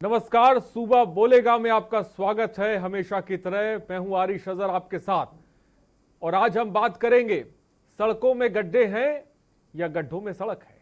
नमस्कार, सूबा बोलेगा में आपका स्वागत है। हमेशा की तरह मैं हूं आरिश अजहर आपके साथ और आज हम बात करेंगे सड़कों में गड्ढे हैं या गड्ढों में सड़क है।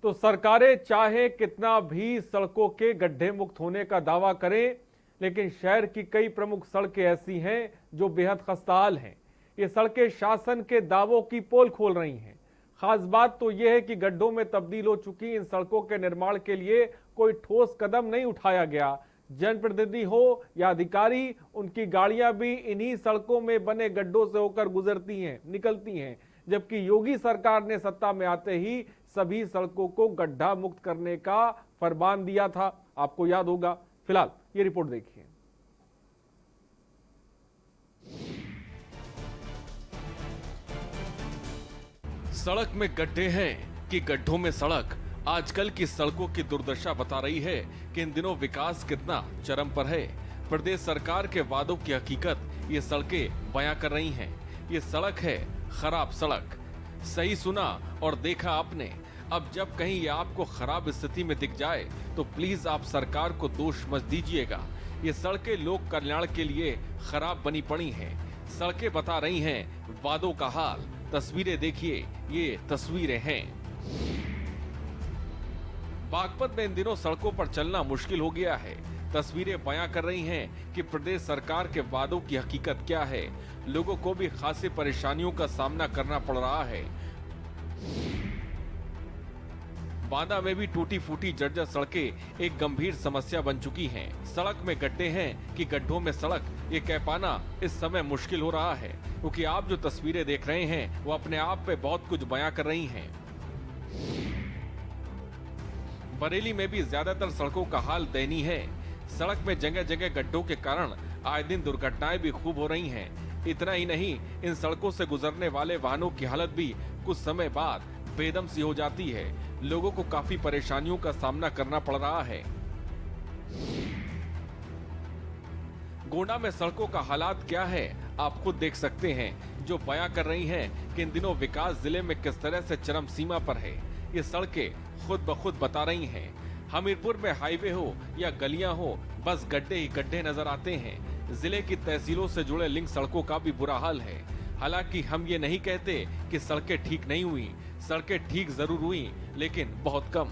तो सरकारें चाहे कितना भी सड़कों के गड्ढे मुक्त होने का दावा करें, लेकिन शहर की कई प्रमुख सड़कें ऐसी हैं जो बेहद खस्ताहाल हैं। ये सड़कें शासन के दावों की पोल खोल रही हैं। खास बात तो यह है कि गड्ढों में तब्दील हो चुकी इन सड़कों के निर्माण के लिए कोई ठोस कदम नहीं उठाया गया। जनप्रतिनिधि हो या अधिकारी, उनकी गाड़ियां भी इन्हीं सड़कों में बने गड्ढों से होकर गुजरती हैं, निकलती हैं। जबकि योगी सरकार ने सत्ता में आते ही सभी सड़कों को गड्ढा मुक्त करने का फरमान दिया था, आपको याद होगा। फिलहाल ये रिपोर्ट देखिए। सड़क में गड्ढे हैं कि गड्ढों में सड़क, आजकल की सड़कों की दुर्दशा बता रही है कि इन दिनों विकास कितना चरम पर है। प्रदेश सरकार के वादों की हकीकत ये सड़कें बयां कर रही हैं। ये सड़क है खराब सड़क। सही सुना और देखा आपने। अब जब कहीं ये आपको खराब स्थिति में दिख जाए तो प्लीज आप सरकार को दोष मत दीजिएगा। ये सड़कें लोक कल्याण के लिए खराब बनी पड़ी हैं। सड़कें बता रही हैं वादों का हाल। तस्वीरें देखिए, ये तस्वीरें हैं। बागपत में इन दिनों सड़कों पर चलना मुश्किल हो गया है। तस्वीरें बयां कर रही हैं कि प्रदेश सरकार के वादों की हकीकत क्या है। लोगों को भी खासी परेशानियों का सामना करना पड़ रहा है। बांदा में भी टूटी फूटी जर्जर सड़कें एक गंभीर समस्या बन चुकी हैं। सड़क में गड्ढे हैं कि गड्ढों में सड़क, ये कह पाना इस समय मुश्किल हो रहा है, क्योंकि आप जो तस्वीरें देख रहे हैं वो अपने आप पे बहुत कुछ बयां कर रही हैं। बरेली में भी ज्यादातर सड़कों का हाल दयनीय है। सड़क में जगह जगह गड्ढों के कारण आए दिन दुर्घटनाएं भी खूब हो रही हैं। इतना ही नहीं, इन सड़कों से गुजरने वाले वाहनों की हालत भी कुछ समय बाद बेदम सी हो जाती है। लोगों को काफी परेशानियों का सामना करना पड़ रहा है। गोंडा में सड़कों का हालात क्या है आप खुद देख सकते हैं, जो बयां कर रही हैं कि इन दिनों विकास जिले में किस तरह से चरम सीमा पर है। ये सड़कें खुद ब खुद बता रही हैं। हमीरपुर में हाईवे हो या गलियां हो, बस गड्ढे ही गड्ढे नजर आते हैं। जिले की तहसीलों से जुड़े लिंक सड़कों का भी बुरा हाल है। हालांकि हम ये नहीं कहते कि सड़कें ठीक नहीं हुई, सड़कें ठीक जरूर हुई, लेकिन बहुत कम।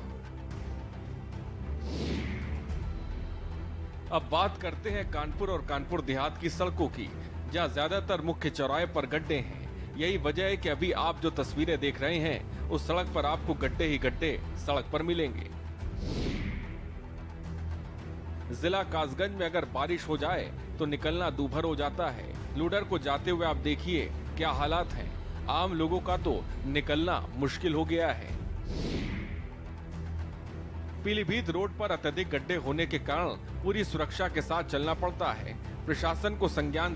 अब बात करते हैं कानपुर और कानपुर देहात की सड़कों की, जहां ज्यादातर मुख्य चौराहे पर गड्ढे हैं। यही वजह है कि अभी आप जो तस्वीरें देख रहे हैं उस सड़क पर आपको गड्ढे ही गड्ढे सड़क पर मिलेंगे। जिला कासगंज में अगर बारिश हो जाए तो निकलना दूभर हो जाता है। लूडर को जाते हुए आप देखिए क्या हालात हैं। आम लोगों का तो निकलना मुश्किल हो गया है। पीलीभीत रोड पर अत्यधिक गड्ढे होने के कारण पूरी सुरक्षा के साथ चलना पड़ता है। प्रशासन को संज्ञान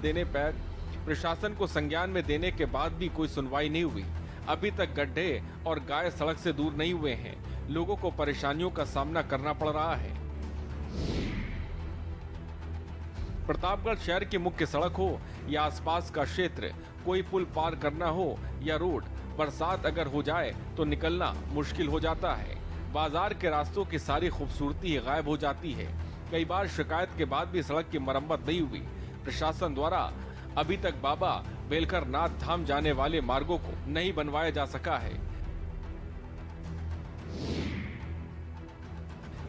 में देने के बाद भी कोई सुनवाई नहीं हुई। अभी तक गड्ढे और गाय सड़क से दूर नहीं हुए हैं। लोगों को परेशानियों का सामना करना पड़ रहा है। प्रतापगढ़ शहर की मुख्य सड़क हो या आसपास का क्षेत्र, कोई पुल पार करना हो या रोड, बरसात अगर हो जाए तो निकलना मुश्किल हो जाता है। बाजार के रास्तों की सारी खूबसूरती ही गायब हो जाती है। कई बार शिकायत के बाद भी सड़क की मरम्मत नहीं हुई। प्रशासन द्वारा अभी तक बाबा बेलकर नाथ धाम जाने वाले मार्गों को नहीं बनवाया जा सका है।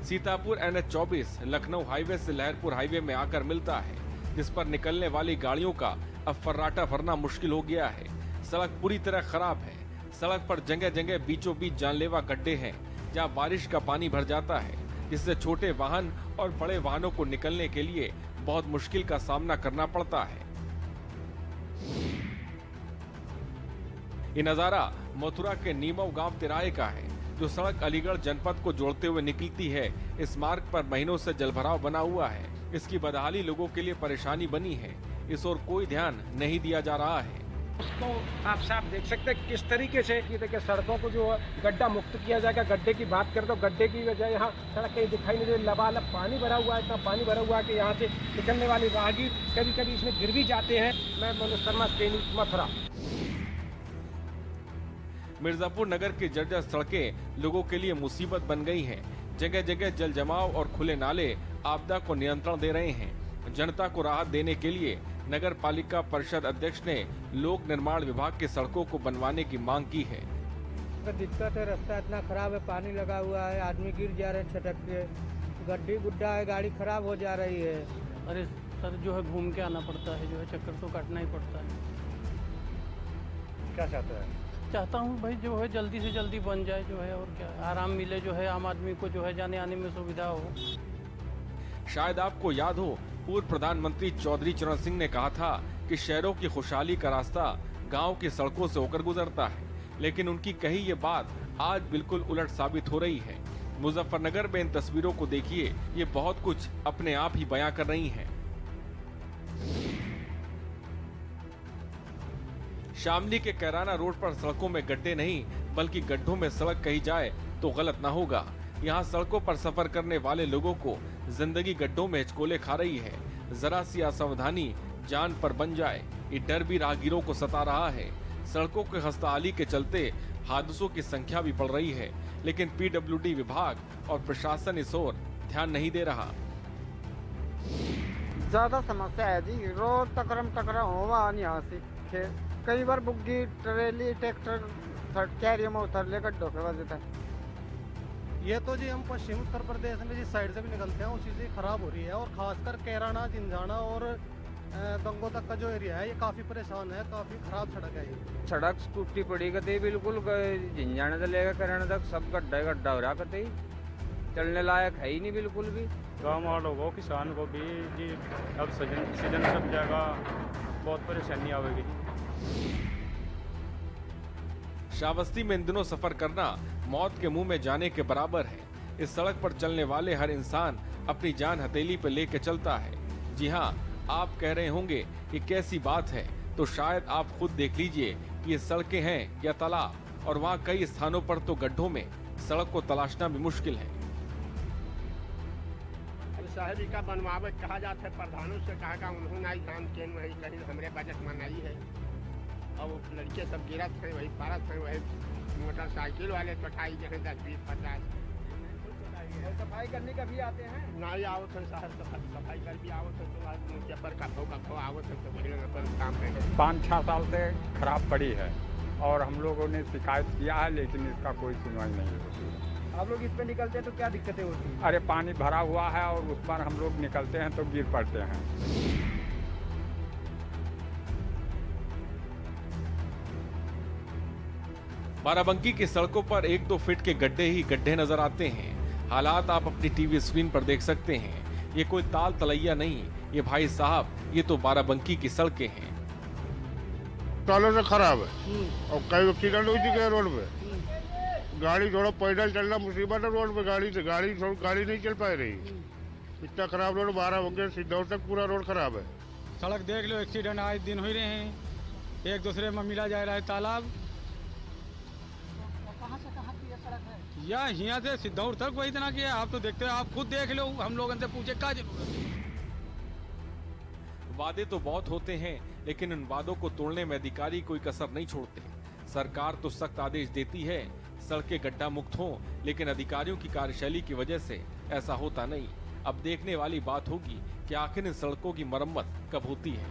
सीतापुर NH-24 लखनऊ हाईवे से लहरपुर हाईवे में आकर मिलता है, जिस पर निकलने वाली गाड़ियों का अब फर्राटा भरना मुश्किल हो गया है। सड़क पूरी तरह खराब है। सड़क पर जगह जगह बीचों बीच जानलेवा गड्ढे हैं, जहां बारिश का पानी भर जाता है, जिससे छोटे वाहन और बड़े वाहनों को निकलने के लिए बहुत मुश्किल का सामना करना पड़ता है। ये नजारा मथुरा के नीमव गांव तिराहे का है, जो सड़क अलीगढ़ जनपद को जोड़ते हुए निकलती है। इस मार्ग पर महीनों से जलभराव बना हुआ है। इसकी बदहाली लोगों के लिए परेशानी बनी है, इस ओर कोई ध्यान नहीं दिया जा रहा है। तो आप साफ देख सकते हैं किस तरीके से ये देखिए सड़कों को जो है गड्ढा मुक्त किया जाएगा। गड्ढे की बात करें तो गड्ढे की वजह यहाँ सड़क कहीं दिखाई नहीं दे, लबालब पानी भरा हुआ है, इतना पानी भरा हुआ है कि यहाँ से निकलने वाले राहगीर कभी कभी इसमें गिर भी जाते हैं। मैं मनोज शर्मा, मथुरा। मिर्जापुर नगर की जर्जर सड़कें लोगों के लिए मुसीबत बन गई हैं। जगह जगह जल जमाव और खुले नाले आपदा को नियंत्रण दे रहे हैं। जनता को राहत देने के लिए नगर पालिका परिषद अध्यक्ष ने लोक निर्माण विभाग की सड़कों को बनवाने की मांग की है। दिक्कत है, रास्ता इतना खराब है, पानी लगा हुआ है, आदमी गिर जा रहे हैं छटक के, गड्ढी गुड्ढा है, गाड़ी खराब हो जा रही है। अरे सर जो है घूम के आना पड़ता है, जो है चक्कर तो काटना ही पड़ता है। क्या चाहते हैं? चाहता हूँ भाई जो है जल्दी से जल्दी बन जाए, जो है और क्या आराम मिले, जो है आम आदमी को जो है जाने आने में सुविधा हो। शायद आपको याद हो, पूर्व प्रधानमंत्री चौधरी चरण सिंह ने कहा था कि शहरों की खुशहाली का रास्ता गांव की सड़कों से होकर गुजरता है, लेकिन उनकी कही ये बात आज बिल्कुल उलट साबित हो रही है। मुजफ्फरनगर में इन तस्वीरों को देखिए, ये बहुत कुछ अपने आप ही बयां कर रही हैं। शामली के कैराना रोड पर सड़कों में गड्ढे नहीं बल्कि गड्ढों में सड़क कही जाए तो गलत ना होगा। यहाँ सड़कों पर सफर करने वाले लोगों को जिंदगी गड्ढों में हिचकोले खा रही है। जरा सी असावधानी जान पर बन जाए, ये डर भी राहगीरों को सता रहा है। सड़कों के खस्ताहाली के चलते हादसों की संख्या भी बढ़ रही है, लेकिन पीडब्ल्यूडी विभाग और प्रशासन इस ओर ध्यान नहीं दे रहा। ज्यादा समस्या है जी, रोज टकराम होगा यहाँ से। कई बार बुग्गी ट्रेली ट्रैक्टर कैरियर में उतर ले गड्ढों के वजह से। ये तो जी हम पश्चिम उत्तर प्रदेश में जिस साइड से भी निकलते हैं उसी से खराब हो रही है, और खासकर कैराना, जिंजाना और गंगो तक का जो एरिया है ये काफी परेशान है, काफी खराब सड़क है। ये सड़क टूटी पड़ी कतई बिल्कुल, झिंझाने से लेकर कैराना तक सब गड्ढा हो रहा कतई, चलने लायक है ही नहीं बिल्कुल भी। गाँव वालों को, किसान को भी जी अब सीजन सब जाएगा, बहुत परेशानी आवेगी। श्रावस्ती में इन दिनों सफर करना मौत के मुंह में जाने के बराबर है। इस सड़क पर चलने वाले हर इंसान अपनी जान हथेली पर लेके चलता है। जी हाँ, आप कह रहे होंगे ये कैसी बात है, तो शायद आप खुद देख लीजिए कि ये सड़कें हैं या तालाब, और वहाँ कई स्थानों पर तो गड्ढों में सड़क को तलाशना भी मुश्किल है। शहरी का बनवावे कहा जाता है, प्रधानों से कहा उन्होंने आई ध्यान के वही कहीं हमरे बजट में नहीं है। अब लड़के सब गिरत हैं, वही पारत हैं, वही मोटरसाइकिल वाले चटाई जो है 10-20 50। सफाई करने का भी आते हैं, नहीं आवत है शहर सफाई कर भी आवत है, तो पेपर का खो आवत है, तो वही अपन काम करे। 5-6 साल से खराब पड़ी है और हम लोगों ने शिकायत किया है, लेकिन इसका कोई सुनवाई नहीं होती है। आप लोग इस पे निकलते हैं तो क्या दिक्कतें होती हैं? अरे पानी भरा हुआ है और उस पर हम लोग निकलते हैं तो गिर पड़ते हैं। बाराबंकी की सड़कों पर 1-2 फीट के गड्ढे ही गड्ढे नजर आते हैं। हालात आप अपनी टीवी स्क्रीन पर देख सकते हैं। ये कोई ताल तलैया नहीं, ये भाई साहब, ये तो बाराबंकी की सड़कें हैं। सालों से खराब है और कई एक्सीडेंट हुई थी रोड पे। गाड़ी थोड़ा पैदल चलना मुसीबत है रोड पे, गाड़ी नहीं चल पा रही। इतना खराब रोड, 12 बजे सिद्धौर तक पूरा रोड खराब है। सड़क देख लो, एक्सीडेंट आए दिन हो रहे हैं, एक दूसरे में मिला जा रहा है तालाब। कहाँ से कहाँ की ये सड़क है? या यहाँ से सिद्धौर तक वही इतना किया, आप तो देखते हो, आप खुद देख लो, हम लोग उनसे पूछे क्या जरूरत है। वादे तो बहुत होते हैं, लेकिन उन वादों को तोड़ने में अधिकारी कोई कसर नहीं छोड़ते। सरकार तो सख्त आदेश देती है सड़कें गड्ढा मुक्त हों, लेकिन अधिकारियों की कार्यशैली की वजह से ऐसा होता नहीं। अब देखने वाली बात होगी कि आखिर इन सड़कों की मरम्मत कब होती है।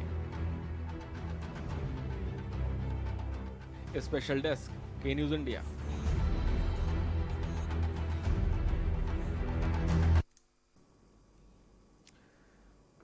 स्पेशल डेस्क, के न्यूज इंडिया।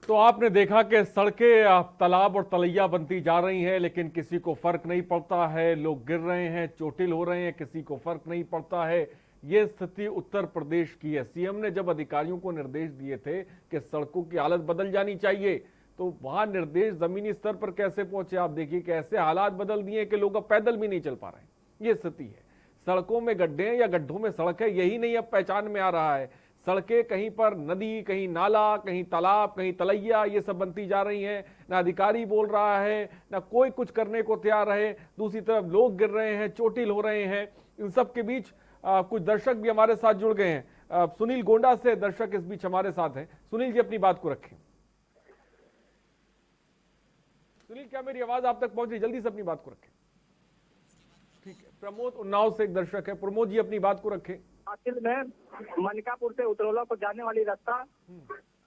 तो आपने देखा कि सड़कें तालाब और तलैया बनती जा रही हैं, लेकिन किसी को फर्क नहीं पड़ता है। लोग गिर रहे हैं, चोटिल हो रहे हैं, किसी को फर्क नहीं पड़ता है। ये स्थिति उत्तर प्रदेश की है। सीएम ने जब अधिकारियों को निर्देश दिए थे कि सड़कों की हालत बदल जानी चाहिए, तो वहां निर्देश जमीनी स्तर पर कैसे पहुंचे। आप देखिए कि ऐसे हालात बदल दिए कि लोग अब पैदल भी नहीं चल पा रहे हैं। ये स्थिति है। सड़कों में गड्ढे या गड्ढों में सड़क है, यही नहीं अब पहचान में आ रहा है। सड़कें कहीं पर नदी, कहीं नाला, कहीं तालाब, कहीं तलैया, ये सब बनती जा रही हैं। ना अधिकारी बोल रहा है, ना कोई कुछ करने को तैयार है। दूसरी तरफ लोग गिर रहे हैं, चोटिल हो रहे हैं। इन सब के बीच कुछ दर्शक भी हमारे साथ जुड़ गए हैं। सुनील गोंडा से दर्शक इस बीच हमारे साथ हैं। सुनील जी, अपनी बात को रखें। सुनील, क्या मेरी आवाज आप तक पहुंच रही? जल्दी से अपनी बात को रखें। ठीक है, प्रमोद उन्नाव से एक दर्शक है। प्रमोद जी, अपनी बात को रखें। आखिर में मनिकापुर से उतरौला को जाने वाली रास्ता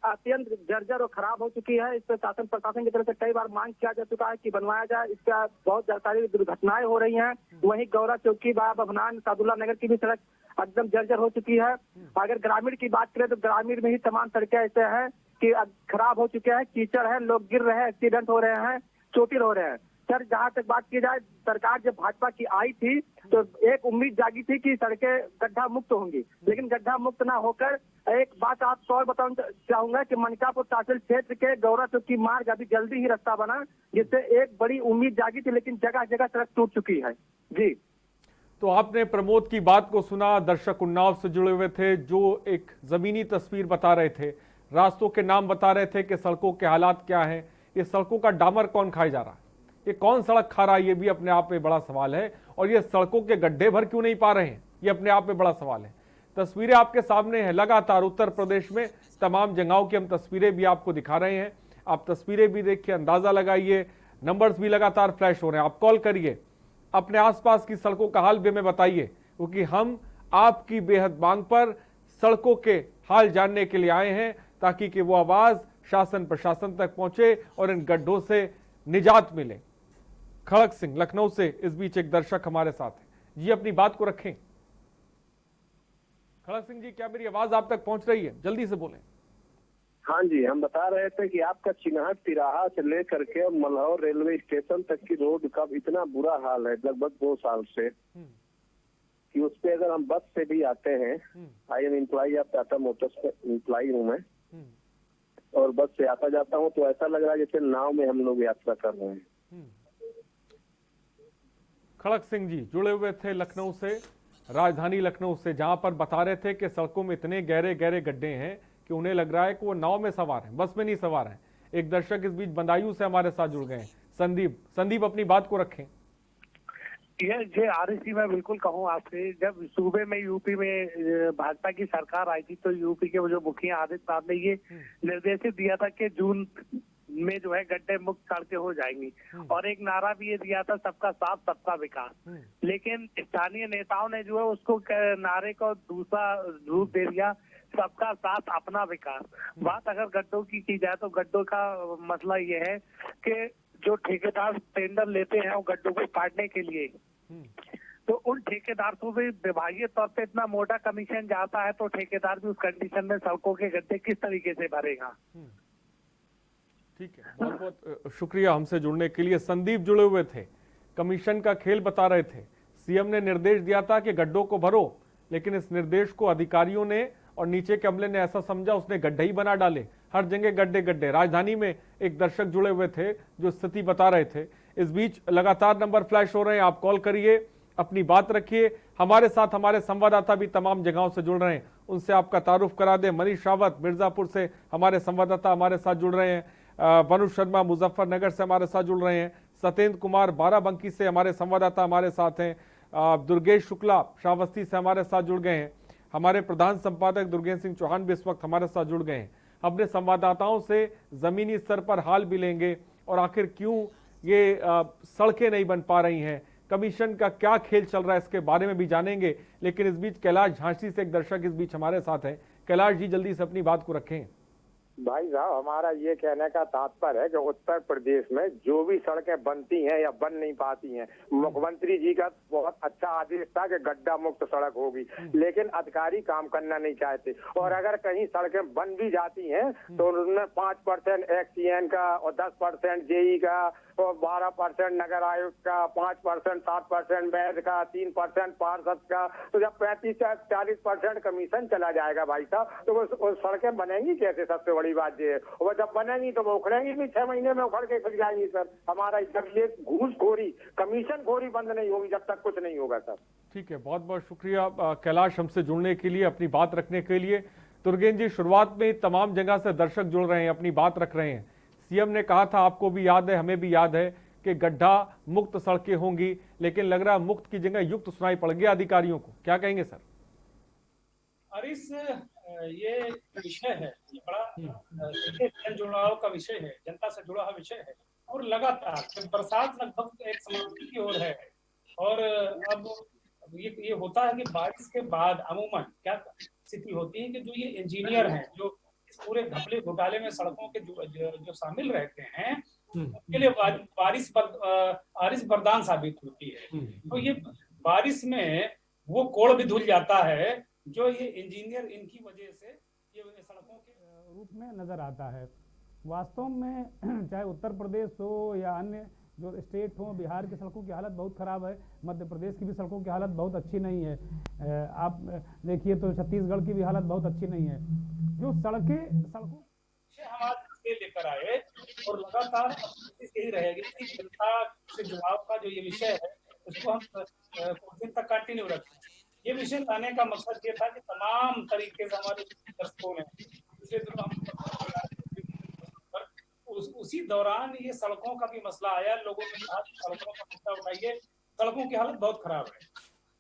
अत्यंत जर्जर और खराब हो चुकी है। इस पर शासन प्रशासन की तरफ से कई बार मांग किया जा चुका है कि बनवाया जाए। इसका बहुत सारी दुर्घटनाएं हो रही हैं। वहीं गौरा चौकी, बाबा भवनान, सादुल्ला नगर की भी सड़क एकदम जर्जर हो चुकी है। अगर ग्रामीण की बात करें तो ग्रामीण में ही तमाम सड़कें ऐसे हैं कि खराब हो चुके हैं, कीचड़ है, लोग गिर रहे हैं, एक्सीडेंट हो रहे हैं, चोटिल हो रहे हैं। सर, जहाँ तक बात की जाए, सरकार जब भाजपा की आई थी तो एक उम्मीद जागी थी कि सड़कें गड्ढा मुक्त होंगी, लेकिन गड्ढा मुक्त ना होकर एक बात आपको और बताना चाहूंगा कि मनिकापुर तहसील क्षेत्र के गौरा चौकी मार्ग अभी जल्दी ही रास्ता बना, जिससे एक बड़ी उम्मीद जागी थी, लेकिन जगह जगह सड़क टूट चुकी है। जी, तो आपने प्रमोद की बात को सुना। दर्शक उन्नाव से जुड़े हुए थे, जो एक जमीनी तस्वीर बता रहे थे, रास्तों के नाम बता रहे थे कि सड़कों के हालात क्या हैं। ये सड़कों का डामर कौन खाए जा रहा है, ये कौन सड़क खा रहा है, ये भी अपने आप में बड़ा सवाल है। और ये सड़कों के गड्ढे भर क्यों नहीं पा रहे हैं, ये अपने आप में बड़ा सवाल है। तस्वीरें आपके सामने हैं। लगातार उत्तर प्रदेश में तमाम जगहों की हम तस्वीरें भी आपको दिखा रहे हैं। आप तस्वीरें भी देखिए, अंदाजा लगाइए, नंबर्स भी लगातार फ्लैश हो रहे हैं। आप कॉल करिए, अपने आसपास की सड़कों का हाल भी हमें बताइए, क्योंकि हम आपकी बेहद मांग पर सड़कों के हाल जानने के लिए आए हैं, ताकि कि वो आवाज शासन प्रशासन तक पहुंचे और इन गड्ढों से निजात मिले। खड़क सिंह लखनऊ से इस बीच एक दर्शक हमारे साथ है। जी, अपनी बात को रखें। खड़क सिंह जी, क्या मेरी आवाज आप तक पहुंच रही है? जल्दी से बोलें। हाँ जी, हम बता रहे थे कि आपका चिन्हट तिराहा से लेकर के मल्हौर रेलवे स्टेशन तक की रोड का इतना बुरा हाल है लगभग 2 साल से कि उस पे अगर हम बस से भी आते हैं, I am employee of Tata Motors पे एम्प्लॉई हूँ मैं, और बस से आता जाता हूँ तो ऐसा लग रहा है जैसे नाव में हम लोग यात्रा कर रहे हैं। खड़क सिंह जी जुड़े हुए थे लखनऊ से, राजधानी लखनऊ से, जहां पर बता रहे थे कि सड़कों में इतने गहरे गहरे गड्ढे हैं कि उन्हें लग रहा है कि वो नाव में सवार हैं, बस में नहीं सवार हैं। एक दर्शक इस बीच बदायूं से हमारे साथ जुड़ गए हैं, संदीप। संदीप, अपनी बात को रखें। ये आरएसी मैं बिल्कुल कहूँ आपसे, जब सूबे में यूपी में भाजपा की सरकार आई थी तो यूपी के जो मुखिया आदित्यनाथ ने ये निर्देशित दिया था कि जून में जो है गड्ढे मुक्त सड़कें हो जाएंगी, और एक नारा भी ये दिया था, सबका साथ सबका विकास। लेकिन स्थानीय नेताओं ने जो है उसको नारे को दूसरा रूप दे दिया, सबका साथ अपना विकास। बात अगर गड्ढों की जाए तो गड्ढों का मसला ये है कि जो ठेकेदार टेंडर लेते हैं वो गड्ढों को काटने के लिए, तो उन ठेकेदार को भी विभागीय तौर पे इतना मोटा कमीशन जाता है, तो ठेकेदार भी उस कंडीशन में सड़कों के गड्ढे किस तरीके से भरेगा। ठीक है, बहुत बहुत शुक्रिया हमसे जुड़ने के लिए। संदीप जुड़े हुए थे, कमीशन का खेल बता रहे थे। सीएम ने निर्देश दिया था कि गड्ढों को भरो, लेकिन इस निर्देश को अधिकारियों ने और नीचे के अमले ने ऐसा समझा उसने गड्ढे ही बना डाले, हर जगह गड्ढे गड्ढे। राजधानी में एक दर्शक जुड़े हुए थे जो स्थिति बता रहे थे। इस बीच लगातार नंबर फ्लैश हो रहे हैं, आप कॉल करिए, अपनी बात रखिए। हमारे साथ हमारे संवाददाता भी तमाम जगहों से जुड़ रहे हैं, उनसे आपका तारुफ करा दें। मनीष रावत मिर्जापुर से हमारे संवाददाता हमारे साथ जुड़ रहे हैं, वनुष शर्मा मुजफ्फरनगर से हमारे साथ जुड़ रहे हैं, सत्येंद्र कुमार बाराबंकी से हमारे संवाददाता हमारे साथ हैं, दुर्गेश शुक्ला श्रावस्ती से हमारे साथ जुड़ गए हैं, हमारे प्रधान संपादक दुर्गेश सिंह चौहान भी इस वक्त हमारे साथ जुड़ गए हैं। अपने संवाददाताओं से जमीनी स्तर पर हाल भी लेंगे और आखिर क्यों ये सड़कें नहीं बन पा रही हैं, कमीशन का क्या खेल चल रहा है, इसके बारे में भी जानेंगे। लेकिन इस बीच कैलाश झांसी से एक दर्शक इस बीच हमारे साथ हैं। कैलाश जी, जल्दी से अपनी बात को रखें। भाई साहब, हमारा ये कहने का तात्पर्य है कि उत्तर प्रदेश में जो भी सड़कें बनती हैं या बन नहीं पाती हैं, मुख्यमंत्री जी का बहुत अच्छा आदेश था कि गड्ढा मुक्त सड़क होगी, लेकिन अधिकारी काम करना नहीं चाहते। और अगर कहीं सड़कें बन भी जाती हैं तो उनमें 5% एक्सीएन का और 10% जेई का और 12% नगर आयुक्त का, 5% 7% वैध का, 3% पार्षद का, तो जब 35-40% कमीशन चला जाएगा भाई साहब, तो वो सड़कें बनेंगी कैसे? सबसे बड़ी बात ये है, और जब बनेंगी तो वो उखड़ेंगी भी 6 महीने में उखड़ के फिर जाएंगी सर। हमारा जब ये घूसखोरी, कमीशन खोरी बंद नहीं होगी जब तक कुछ नहीं होगा सर। ठीक है, बहुत बहुत शुक्रिया कैलाश हमसे जुड़ने के लिए, अपनी बात रखने के लिए। तुर्गेन जी, शुरुआत में ही तमाम जगह से दर्शक जुड़ रहे हैं, अपनी बात रख रहे हैं। सीएम ने कहा था, आपको भी याद है, हमें भी याद है, कि गड्ढा मुक्त सड़कें होंगी, लेकिन लग रहा है मुक्त की जगह युक्त सुनाई पड़ गया अधिकारियों को। क्या कहेंगे सर? और इस ये विषय है, ये बड़ा जन जुड़ाव का विषय है, जनता से जुड़ा हुआ विषय है, और लगातार बरसात लगभग एक समाप्ति की ओर है। और अब ये होता है कि बारिश के बाद अमूमन क्या स्थिति होती है कि जो ये इंजीनियर हैं, जो इस पूरे घपले घोटाले में सड़कों के जो शामिल रहते हैं, उनके लिए बारिश वरदान साबित होती है। तो ये बारिश में वो कोड़ भी धुल जाता है जो ये इंजीनियर इनकी वजह से ये सड़कों के रूप में नजर आता है। वास्तव में चाहे उत्तर प्रदेश हो या अन्य जो स्टेट हो, बिहार की सड़कों की हालत बहुत खराब है, मध्य प्रदेश की भी सड़कों की हालत बहुत अच्छी नहीं है। आप देखिए तो छत्तीसगढ़ की भी हालत बहुत अच्छी नहीं है। जो सड़कों हम आज लेकर आए और लगातार यही रहेगी कि जनता से जुड़ाव का जो ये विषय है उसको हम कुछ दिन तक कंटिन्यू रखें। ये विषय लाने का मकसद ये था कि तमाम तरीके से हमारे दर्शकों ने पिछले दिनों उसी दौरान ये सड़कों का भी मसला आया, लोगों ने कहा सड़कों का मुद्दा उठाइए, सड़कों की हालत बहुत खराब है।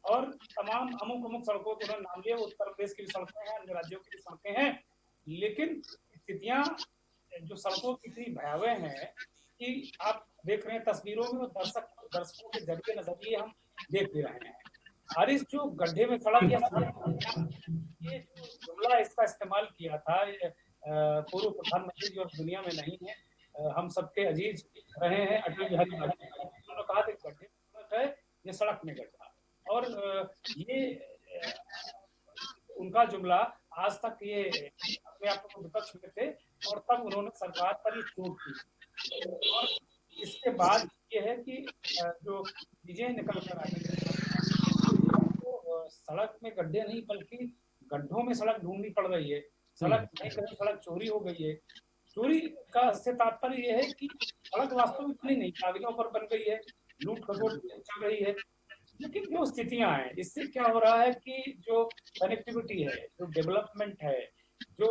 और तमाम अमुक सड़कों को उन्होंने नाम लिया, उत्तर प्रदेश की भी सड़कें हैं, अन्य राज्यों की भी सड़कें हैं, लेकिन स्थितियां जो सड़कों की इतनी भयावह हैं कि आप देख रहे हैं तस्वीरों में, दर्शकों के जरिए नजरिए हम देख भी रहे हैं। बारिश जो गड्ढे में सड़क या ये जो जुमला इसका इस्तेमाल किया था पूर्व प्रधानमंत्री जी और दुनिया में नहीं है, हम सबके अजीज रहे हैं अटल बिहारी वाजपेयी, उन्होंने कहा था गड्ढे में सड़क है, ये सड़क में गड्ढा। और ये उनका जुमला आज तक ये अपने आप को विपक्ष में थे और तब उन्होंने सरकार पर ये चोट की। और इसके बाद ये है कि जो चीजें निकल कर आई, तो सड़क में गड्ढे नहीं बल्कि गड्ढों में सड़क ढूंढनी पड़ रही है। सड़क चोरी हो गई है। चोरी का से तात्पर्य यह है कि सड़क वास्तव में इतनी नहीं, कागजों पर बन गई है, लूट खसोट चल रही है। लेकिन जो स्थितियां हैं, इससे क्या हो रहा है कि जो कनेक्टिविटी है, जो डेवलपमेंट है, जो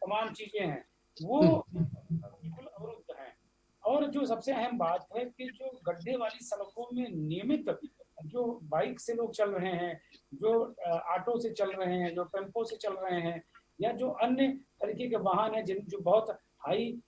तमाम चीजें हैं, वो बिल्कुल अवरुद्ध हैं। और जो सबसे अहम बात है कि जो गड्ढे वाली सड़कों में नियमित जो बाइक से लोग चल रहे हैं, जो ऑटो से चल रहे हैं, जो टेम्पो से चल रहे हैं, या जो अन्य तरीके के वाहन हैं जो बहुत हाई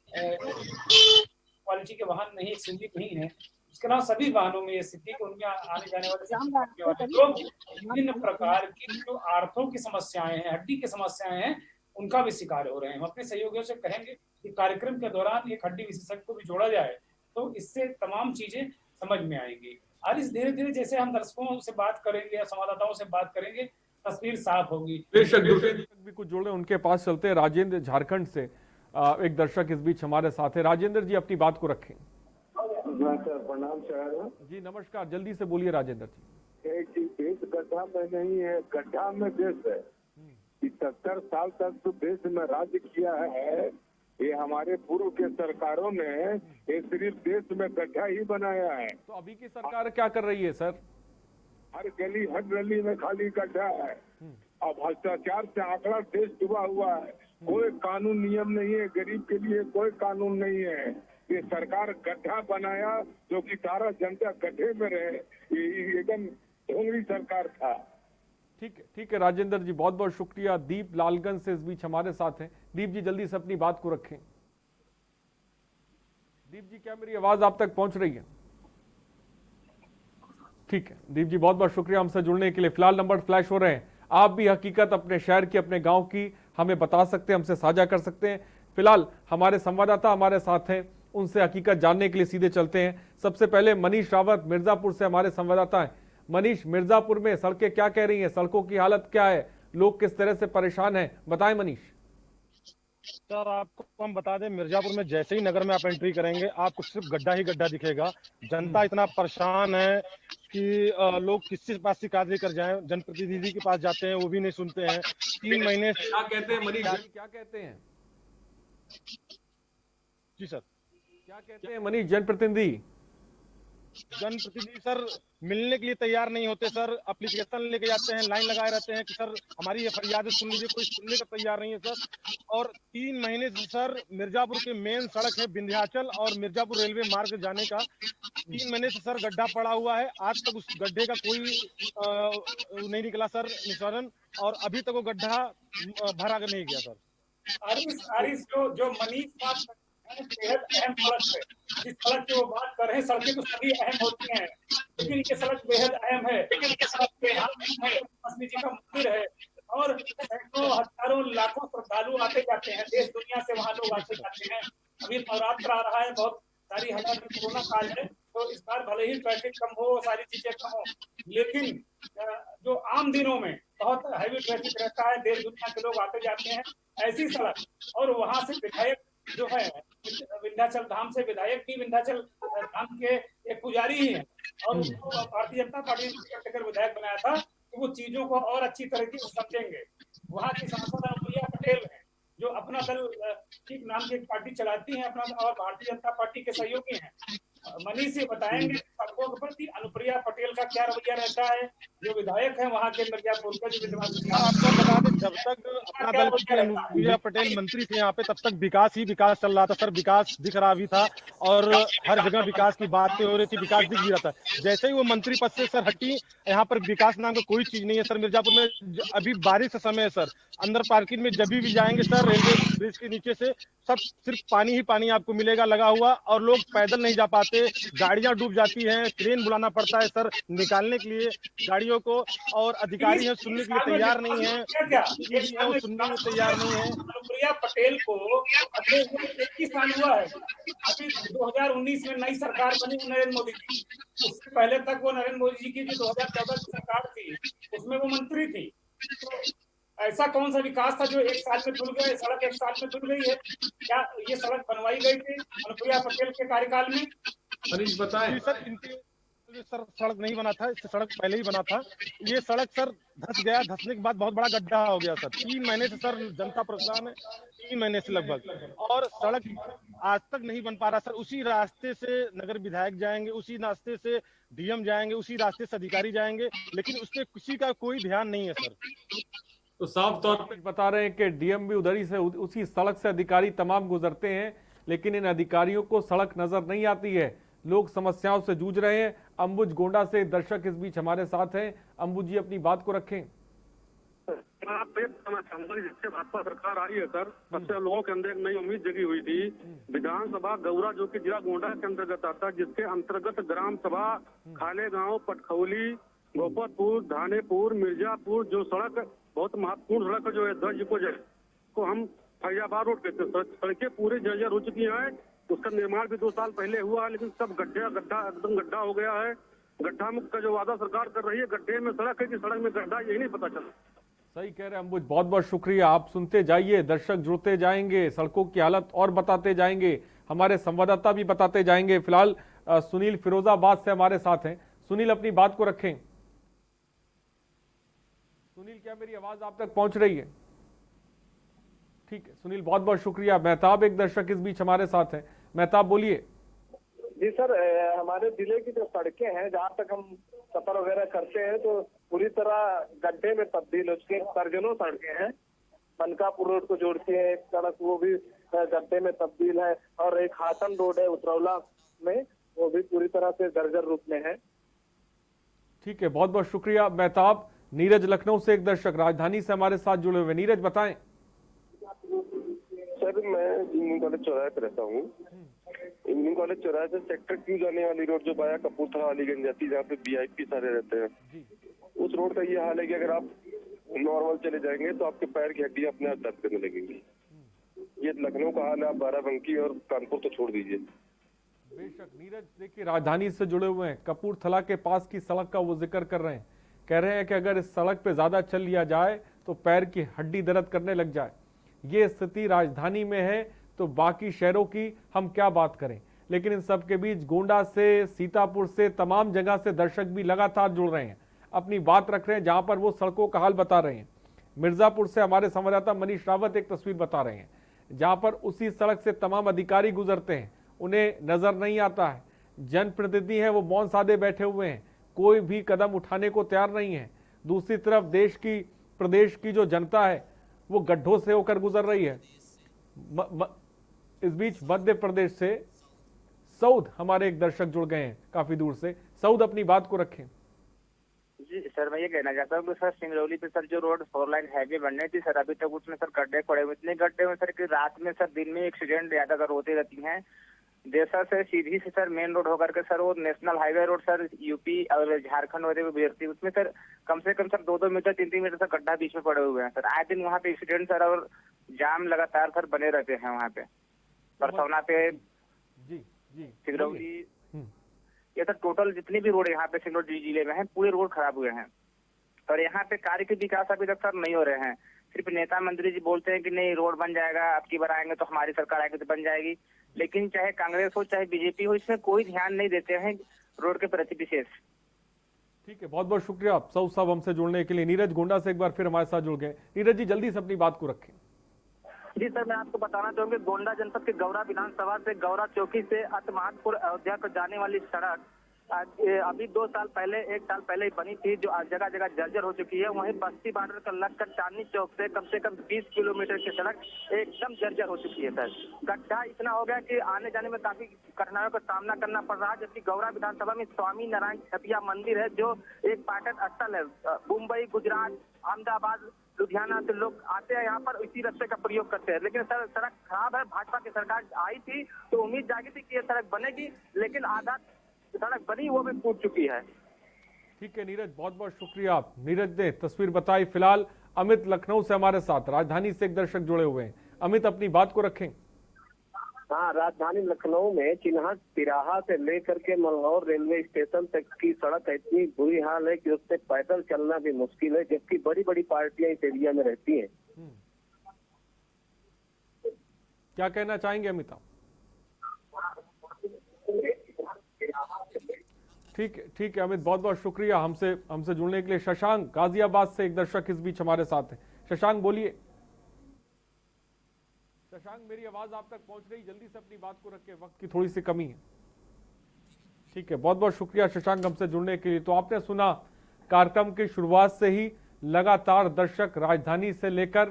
क्वालिटी के वाहन नहीं, एक्सयूवी नहीं है, उसके अलावा सभी वाहनों में ये स्थिति कि उनमें आने जाने वाले लोग विभिन्न प्रकार की जो आर्थों की समस्याएं हैं, हड्डी की समस्याएं हैं, उनका भी शिकार हो रहे हैं। हम अपने सहयोगियों से कहेंगे कि कार्यक्रम के दौरान एक हड्डी विशेषज्ञ को भी जोड़ा जाए तो इससे तमाम चीजें समझ में आएंगी। और इस धीरे धीरे जैसे हम दर्शकों से बात करेंगे या संवाददाताओं से बात करेंगे, तस्वीर साफ होगी। बेशक भी कुछ जुड़े, उनके पास चलते हैं। राजेंद्र झारखंड से एक दर्शक इस बीच हमारे साथ है। राजेंद्र जी, अपनी बात को रखें। प्रणाम सर जी, नमस्कार, जल्दी से बोलिए राजेंद्र जी। देश गड्ढा में नहीं है, गड्ढा में देश है। 70 साल तक तो देश में राज्य किया है, ये हमारे पूर्व के सरकारों ने ये सिर्फ देश में गड्ढा ही बनाया है। तो अभी की सरकार क्या कर रही है सर? हर गली हर गली में खाली गड्ढा है और भ्रष्टाचार से आंकड़ा देश डूबा हुआ है। कोई कानून नियम नहीं है, गरीब के लिए कोई कानून नहीं है। ये सरकार गड्ढा बनाया जो कि सारा जनता गड्ढे में रहे, ये एकदम ढोंगरी सरकार था। ठीक है राजेंद्र जी, बहुत बहुत शुक्रिया। दीप लालगंज से इस बीच हमारे साथ हैं। दीप जी, जल्दी से अपनी बात को रखें। दीप जी, क्या मेरी आवाज आप तक पहुंच रही है? ठीक है दीप जी, बहुत बहुत शुक्रिया हमसे जुड़ने के लिए। फिलहाल नंबर फ्लैश हो रहे हैं, आप भी हकीकत अपने शहर की, अपने गांव की हमें बता सकते हैं, हमसे साझा कर सकते हैं। फिलहाल हमारे संवाददाता हमारे साथ हैं, उनसे हकीकत जानने के लिए सीधे चलते हैं। सबसे पहले मनीष रावत मिर्जापुर से हमारे संवाददाता हैं। मनीष, मिर्जापुर में सड़कें क्या कह रही हैं, सड़कों की हालत क्या है, लोग किस तरह से परेशान हैं, बताएं मनीष। सर, आपको हम बता दें, मिर्जापुर में जैसे ही नगर में आप एंट्री करेंगे आपको सिर्फ गड्ढा ही गड्ढा दिखेगा। जनता इतना परेशान है कि लोग किसी के पास शिकायत लेकर जाएं, जनप्रतिनिधि के पास जाते हैं वो भी नहीं सुनते हैं। 3 महीने क्या कहते हैं मनीष जी, क्या कहते हैं? जी सर, क्या कहते हैं मनीष जनप्रतिनिधि? जनप्रतिनिधि सर मिलने के लिए तैयार नहीं होते सर। एप्लीकेशन लेके जाते हैं, लाइन लगाए रहते हैं कि सर हमारी ये फरियाद सुन लीजिए, कोई सुनने का तैयार नहीं है सर। और 3 महीने से सर मिर्जापुर के मेन सड़क है विंध्याचल और मिर्जापुर रेलवे मार्ग जाने का, 3 महीने से सर गड्ढा पड़ा हुआ है। आज तक उस गड्ढे का कोई नहीं निकला सर निस्तारण, और अभी तक वो गड्ढा भरा नहीं गया सर। आरिस जो मनीष बात बेहद अहम सड़क है, जिस सड़क की वो बात कर रहे हैं, सड़कें तो सभी अहम होती हैं, लेकिन ये सड़क बेहद अहम है। लक्ष्मी जी का मंदिर है और सैकड़ों हजारों लाखों श्रद्धालु आते जाते हैं, देश दुनिया से वहाँ लोग आते जाते हैं। अभी नवरात्र आ रहा है, बहुत सारी हालात कोरोना काल है, तो इस बार भले ही ट्रैफिक कम हो, सारी चीजें कम हो, लेकिन जो आम दिनों में बहुत हैवी ट्रैफिक रहता है, देश दुनिया के लोग आते जाते हैं, ऐसी सड़क, और वहां से विधायक जो है विंध्याचल धाम से विधायक भी विंध्याचल धाम के एक पुजारी ही है, और उसको भारतीय जनता पार्टी ने टिकट विधायक बनाया था कि वो चीजों को और अच्छी तरीके से समझेंगे। वहाँ की सांसद अनुप्रिया पटेल है, जो अपना दल ठीक नाम की एक पार्टी चलाती है अपना, और भारतीय जनता पार्टी के सहयोगी हैं। मनीष से बताएंगे सड़कों के प्रति अनुप्रिया पटेल का क्या रवैया रहता है, जो विधायक है वहाँ के मिर्जापुर का, जो आपको बता दें जब तक अपना दल की अनुप्रिया पटेल मंत्री थे यहाँ पे, तब तक विकास ही विकास चल रहा था सर। विकास दिख रहा भी था और हर जगह विकास की बातें हो रही थी, विकास दिख भी रहा था। जैसे ही वो मंत्री पद से सर हटी, यहाँ पर विकास नाम का कोई चीज नहीं है सर। मिर्जापुर में अभी बारिश का समय है सर, अंदर पार्किंग में जब भी जाएंगे सर, रेलवे ब्रिज के नीचे से सब सिर्फ पानी ही पानी आपको मिलेगा लगा हुआ, और लोग पैदल नहीं जा पाते, गाड़ियां डूब जाती हैं, क्रेन बुलाना पड़ता है सर निकालने के लिए गाड़ियों को, और अधिकारी हैं सुनने के लिए तैयार नहीं है, वो सुनने में तैयार नहीं है। अनुप्रिया पटेल को अगले 21 साल हुआ है, अभी 2019 में नई सरकार बनी नरेंद्र मोदी की, उससे पहले तक वो नरेंद्र मोदी जी की जो 2014 की सरकार थी उसमें वो मंत्री थी। तो ऐसा कौन सा विकास था जो एक साल में खुल गया? सड़क एक साल में खुल गई है क्या? ये सड़क बनवाई गई थी अनुप्रिया पटेल के कार्यकाल में? मनीष बताएं सर। सड़क नहीं बना था, इससे सड़क पहले ही बना था। ये सड़क सर धंस गया, धंसने के बाद बहुत बड़ा गड्ढा हो गया सर। 3 महीने से सर जनता परेशान है, 3 महीने से लगभग, और सड़क आज तक नहीं बन पा रहा सर। उसी रास्ते से नगर विधायक जाएंगे, उसी रास्ते से डीएम जाएंगे, उसी रास्ते से अधिकारी जाएंगे, लेकिन उस पर किसी का कोई ध्यान नहीं है सर। तो साफ तौर पर बता रहे हैं कि डीएम भी उधर ही से, उसी सड़क से अधिकारी तमाम गुजरते हैं, लेकिन इन अधिकारियों को सड़क नजर नहीं आती है। लोग समस्याओं से जूझ रहे हैं। अंबुज गोंडा से दर्शक इस बीच हमारे साथ हैं। अंबुज जी अपनी बात को रखें। जिससे भाजपा सरकार आई है सर, तब से लोगों के अंदर एक नई उम्मीद जगी हुई थी। विधानसभा गौरा जो कि जिला गोंडा के अंतर्गत आता, जिसके अंतर्गत ग्राम सभा खालेगांव, पटखौली, गोपतपुर, धानेपुर, मिर्जापुर, जो सड़क बहुत महत्वपूर्ण सड़क जो है ध्वज को हम फैजाबाद रोड कहते हैं, सड़कें पूरी जर्जर हो चुकी हैं। उसका निर्माण भी 2 साल पहले हुआ है, लेकिन सब गड्ढा एकदम गड्ढा हो गया है। गड्ढा मुक्त का जो वादा सरकार कर रही है, गड्ढे में सड़क है कि सड़क में गड्ढा, यही नहीं पता चला। सही कह रहे हैं अंबुज, बहुत बहुत शुक्रिया। आप सुनते जाइए, दर्शक जुड़ते जाएंगे, सड़कों की हालत और बताते जाएंगे, हमारे संवाददाता भी बताते जाएंगे। फिलहाल सुनील फिरोजाबाद से हमारे साथ हैं। सुनील अपनी बात को रखें। सुनील, क्या मेरी आवाज आप तक पहुंच रही है? ठीक है सुनील, बहुत बहुत शुक्रिया। मेहताब एक दर्शक इस बीच हमारे साथ हैं। मेहताब बोलिए। जी सर, हमारे जिले की जो सड़कें हैं, जहाँ तक हम सफर वगैरह करते हैं, तो पूरी तरह गड्ढे में तब्दील हो चुकी है। दर्जनों सड़कें हैं, मनकापुर रोड को जोड़ती है एक सड़क, वो भी गड्ढे में तब्दील है, और एक हासन रोड है उतरौला में, वो भी पूरी तरह से जर्जर रूप में है। ठीक है, बहुत बहुत शुक्रिया मेहताब। नीरज लखनऊ से एक दर्शक राजधानी से हमारे साथ जुड़े हुए। नीरज बताएं। सर मैं इंजीनियरिंग कॉलेज चौराहे पे रहता हूँ। इंजीनियरिंग कॉलेज चौराहे से सेक्टर क्यू जाने वाली रोड जो बाया कपूरथला अलीगंज जाती है, जहाँ पे वीआईपी सारे रहते हैं, उस रोड का ये हाल है कि अगर आप नॉर्मल चले जाएंगे तो आपके पैर की हड्डियां अपने आप दर्द करने लगेंगी। ये लखनऊ का हाल है, आप बाराबंकी और कानपुर तो छोड़ दीजिए। बेशक नीरज, देखिए राजधानी से जुड़े हुए हैं, कपूरथला के पास की सड़क का वो जिक्र कर रहे हैं। कह रहे हैं कि अगर इस सड़क पे ज्यादा चल लिया जाए तो पैर की हड्डी दर्द करने लग जाए। ये स्थिति राजधानी में है तो बाकी शहरों की हम क्या बात करें। लेकिन इन सब के बीच गोंडा से, सीतापुर से, तमाम जगह से दर्शक भी लगातार जुड़ रहे हैं, अपनी बात रख रहे हैं, जहां पर वो सड़कों का हाल बता रहे हैं। मिर्जापुर से हमारे संवाददाता मनीष रावत एक तस्वीर बता रहे हैं, जहां पर उसी सड़क से तमाम अधिकारी गुजरते हैं, उन्हें नजर नहीं आता है। जनप्रतिनिधि हैं वो मौन साधे बैठे हुए हैं, कोई भी कदम उठाने को तैयार नहीं है। दूसरी तरफ प्रदेश की जो जनता है वो गड्ढों से होकर गुजर रही है। इस बीच मध्य प्रदेश से सऊद हमारे एक दर्शक जुड़ गए हैं काफी दूर से। सऊद, अपनी बात को रखें। जी सर, मैं ये कहना चाहता हूँ कि सर सिंगरौली पे सर जो रोड 4 लाइन हाईवे बनने थी सर, अभी तक उसमें सर गड्ढे पड़े हुए, इतने गड्ढे हुए सर कि रात में सर, दिन में एक्सीडेंट ज्यादातर होती रहती हैं। देसा से सीधी से सर मेन रोड होकर के सर वो national highway road sir UP और झारखंड होते हुए गुजरती है, उसमें सर कम से कम सर 2-2 मीटर 3-3 मीटर सर गड्ढा बीच में पड़े हुए हैं सर। आए दिन वहाँ पे एक्सीडेंट सर और जाम लगातार सर बने रहते हैं वहाँ पे। परसौना पे, सिंगरौली, ये सर टोटल जितनी भी रोड यहाँ पे सिंगरौली जिले में है पूरे रोड खराब हुए हैं। और यहाँ पे कार्य के विकास अभी तक सर नहीं हो रहे हैं। सिर्फ नेता मंत्री जी बोलते हैं कि नहीं रोड बन जाएगा, अब की बार आएंगे तो हमारी सरकार आएगी तो बन जाएगी, लेकिन चाहे कांग्रेस हो चाहे बीजेपी हो, इसमें कोई ध्यान नहीं देते हैं रोड के प्रति विशेष। ठीक है, बहुत बहुत शुक्रिया आप सऊद साहब हमसे जुड़ने के लिए। नीरज गोंडा से एक बार फिर हमारे साथ जुड़ गए। नीरज जी, जल्दी से अपनी बात को रखें। जी सर, मैं आपको बताना चाहूंगी गोंडा जनपद के गौरा विधानसभा से गौरा चौकी से अतमादपुर अयोध्या को जाने वाली सड़क अभी 2 साल पहले 1 साल पहले ही बनी थी, जो जगह जगह जर्जर हो चुकी है। वहीं बस्ती बॉर्डर का लगकर चांदनी चौक से कम 20 किलोमीटर की सड़क एकदम जर्जर हो चुकी है सर। गड्ढा इतना हो गया कि आने जाने में काफी कठिनाइयों का सामना करना पड़ रहा है। जबकि गौरा विधानसभा में स्वामी नारायण छपिया मंदिर है, जो एक पर्यटन स्थल है। मुंबई, गुजरात, अहमदाबाद, लुधियाना से लोग आते हैं यहाँ पर, इसी रास्ते का प्रयोग करते हैं। लेकिन सर सड़क खराब है। भाजपा की सरकार आई थी तो उम्मीद जागी थी कि ये सड़क बनेगी, लेकिन आधा सड़क बनी वो भी टूट चुकी है। ठीक है नीरज, बहुत बहुत शुक्रिया। आप नीरज ने तस्वीर बताई। फिलहाल अमित लखनऊ से हमारे साथ, राजधानी से एक दर्शक जुड़े हुए हैं। अमित, अपनी बात को रखें। हाँ, राजधानी लखनऊ में चिन्हट तिराहा से लेकर के मल्हौर रेलवे स्टेशन तक की सड़क इतनी बुरी हाल है कि उससे पैदल चलना भी मुश्किल है, जबकि बड़ी बड़ी पार्टियां इस एरिया में रहती हैं। क्या कहना चाहेंगे अमिता? ठीक है अमित, बहुत बहुत शुक्रिया हमसे जुड़ने के लिए। शशांक गाजियाबाद से एक दर्शक इस बीच हमारे साथ है। शशांक, बोलिए। शशांक, मेरी आवाज आप तक पहुंच रही? जल्दी से अपनी बात को रखें, वक्त की थोड़ी सी कमी है। ठीक है, बहुत बहुत शुक्रिया शशांक हमसे जुड़ने के लिए। तो आपने सुना, कार्यक्रम की शुरुआत से ही लगातार दर्शक राजधानी से लेकर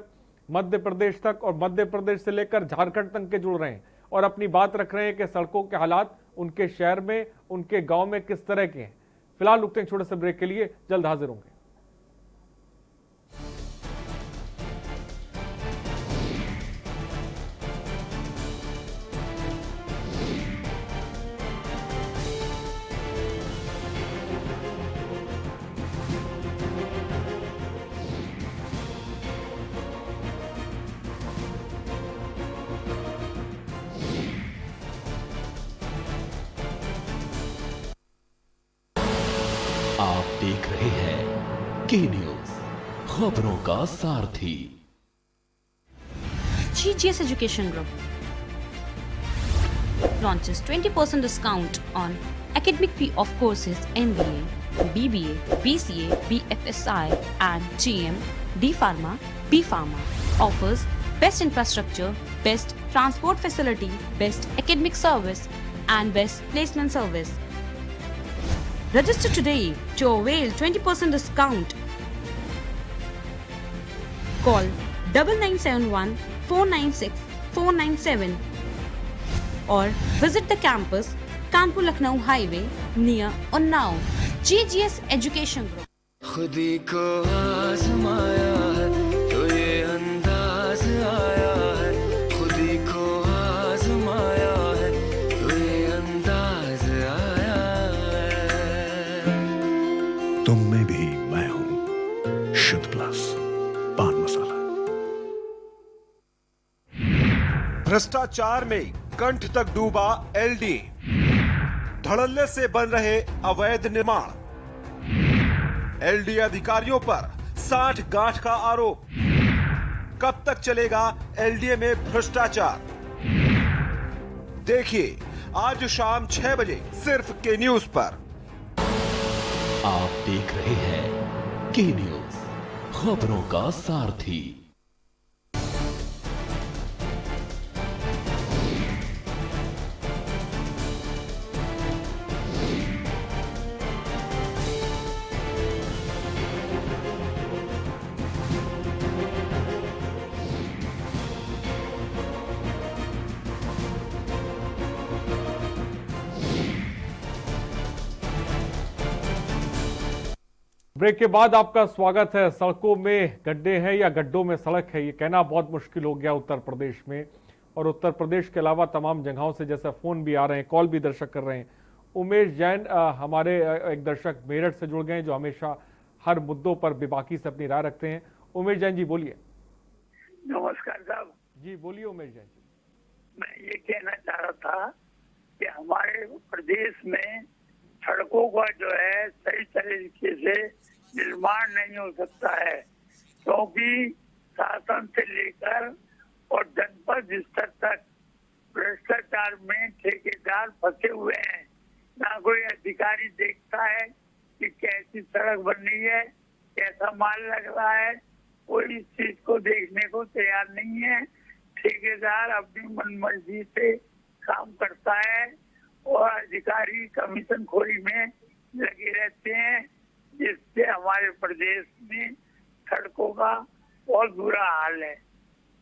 मध्य प्रदेश तक और मध्य प्रदेश से लेकर झारखंड तक के जुड़ रहे हैं और अपनी बात रख रहे हैं कि सड़कों के हालात उनके शहर में, उनके गांव में किस तरह के हैं। फिलहाल रुकते हैं छोटे से ब्रेक के लिए, जल्द हाजिर होंगे। आप देख रहे हैं के न्यूज, खबरों का सारथी। GGS Education Group launches 20% discount on academic fee of courses MBA, BBA, BCA, BFSI and GM, D Pharma, B Pharma. Offers best infrastructure, best transport facility, best academic service and best placement service. Register today to avail 20% discount. Call 9971 496 497 or visit the campus Kanpur Lucknow Highway near Unnao. GGS Education Group. खुदी को आजमाया है तो ये अंदाज आया है, खुदी को आजमाया है तो ये अंदाज आया है। तुम में भी मैं हूं, शुद्ध प्लस पान मसाला। भ्रष्टाचार में कंठ तक डूबा एलडी, धड़ल्ले से बन रहे अवैध निर्माण। एलडी अधिकारियों पर 60 गांठ का आरोप। कब तक चलेगा एलडीए में भ्रष्टाचार? देखिए आज शाम 6 बजे सिर्फ के न्यूज पर। आप देख रहे हैं के न्यूज, खबरों का सारथी। ब्रेक के बाद आपका स्वागत है। सड़कों में गड्ढे हैं या गड्ढों में सड़क है, ये कहना बहुत मुश्किल हो गया उत्तर प्रदेश में। और उत्तर प्रदेश के अलावा तमाम जगहों से जैसे फोन भी आ रहे हैं, कॉल भी दर्शक कर रहे हैं। उमेश जैन हमारे एक दर्शक मेरठ से जुड़ गए हैं, जो हमेशा हर मुद्दों पर बेबाकी से अपनी राय रखते हैं। उमेश जैन जी बोलिए। नमस्कार साहब जी बोलिए उमेश जैन जी। मैं ये कहना चाह रहा था कि हमारे प्रदेश में सड़कों का जो है सही तरीके से निर्माण नहीं हो सकता है, क्योंकि शासन से लेकर और जनपद स्तर तक भ्रष्टाचार में ठेकेदार फंसे हुए हैं। ना कोई अधिकारी देखता है कि कैसी सड़क बननी है, कैसा माल लग रहा है, कोई इस चीज को देखने को तैयार नहीं है। ठेकेदार अपनी मनमर्जी से काम करता है और अधिकारी कमीशन खोरी में लगे रहते हैं, जिससे हमारे प्रदेश में सड़कों का बहुत बुरा हाल है।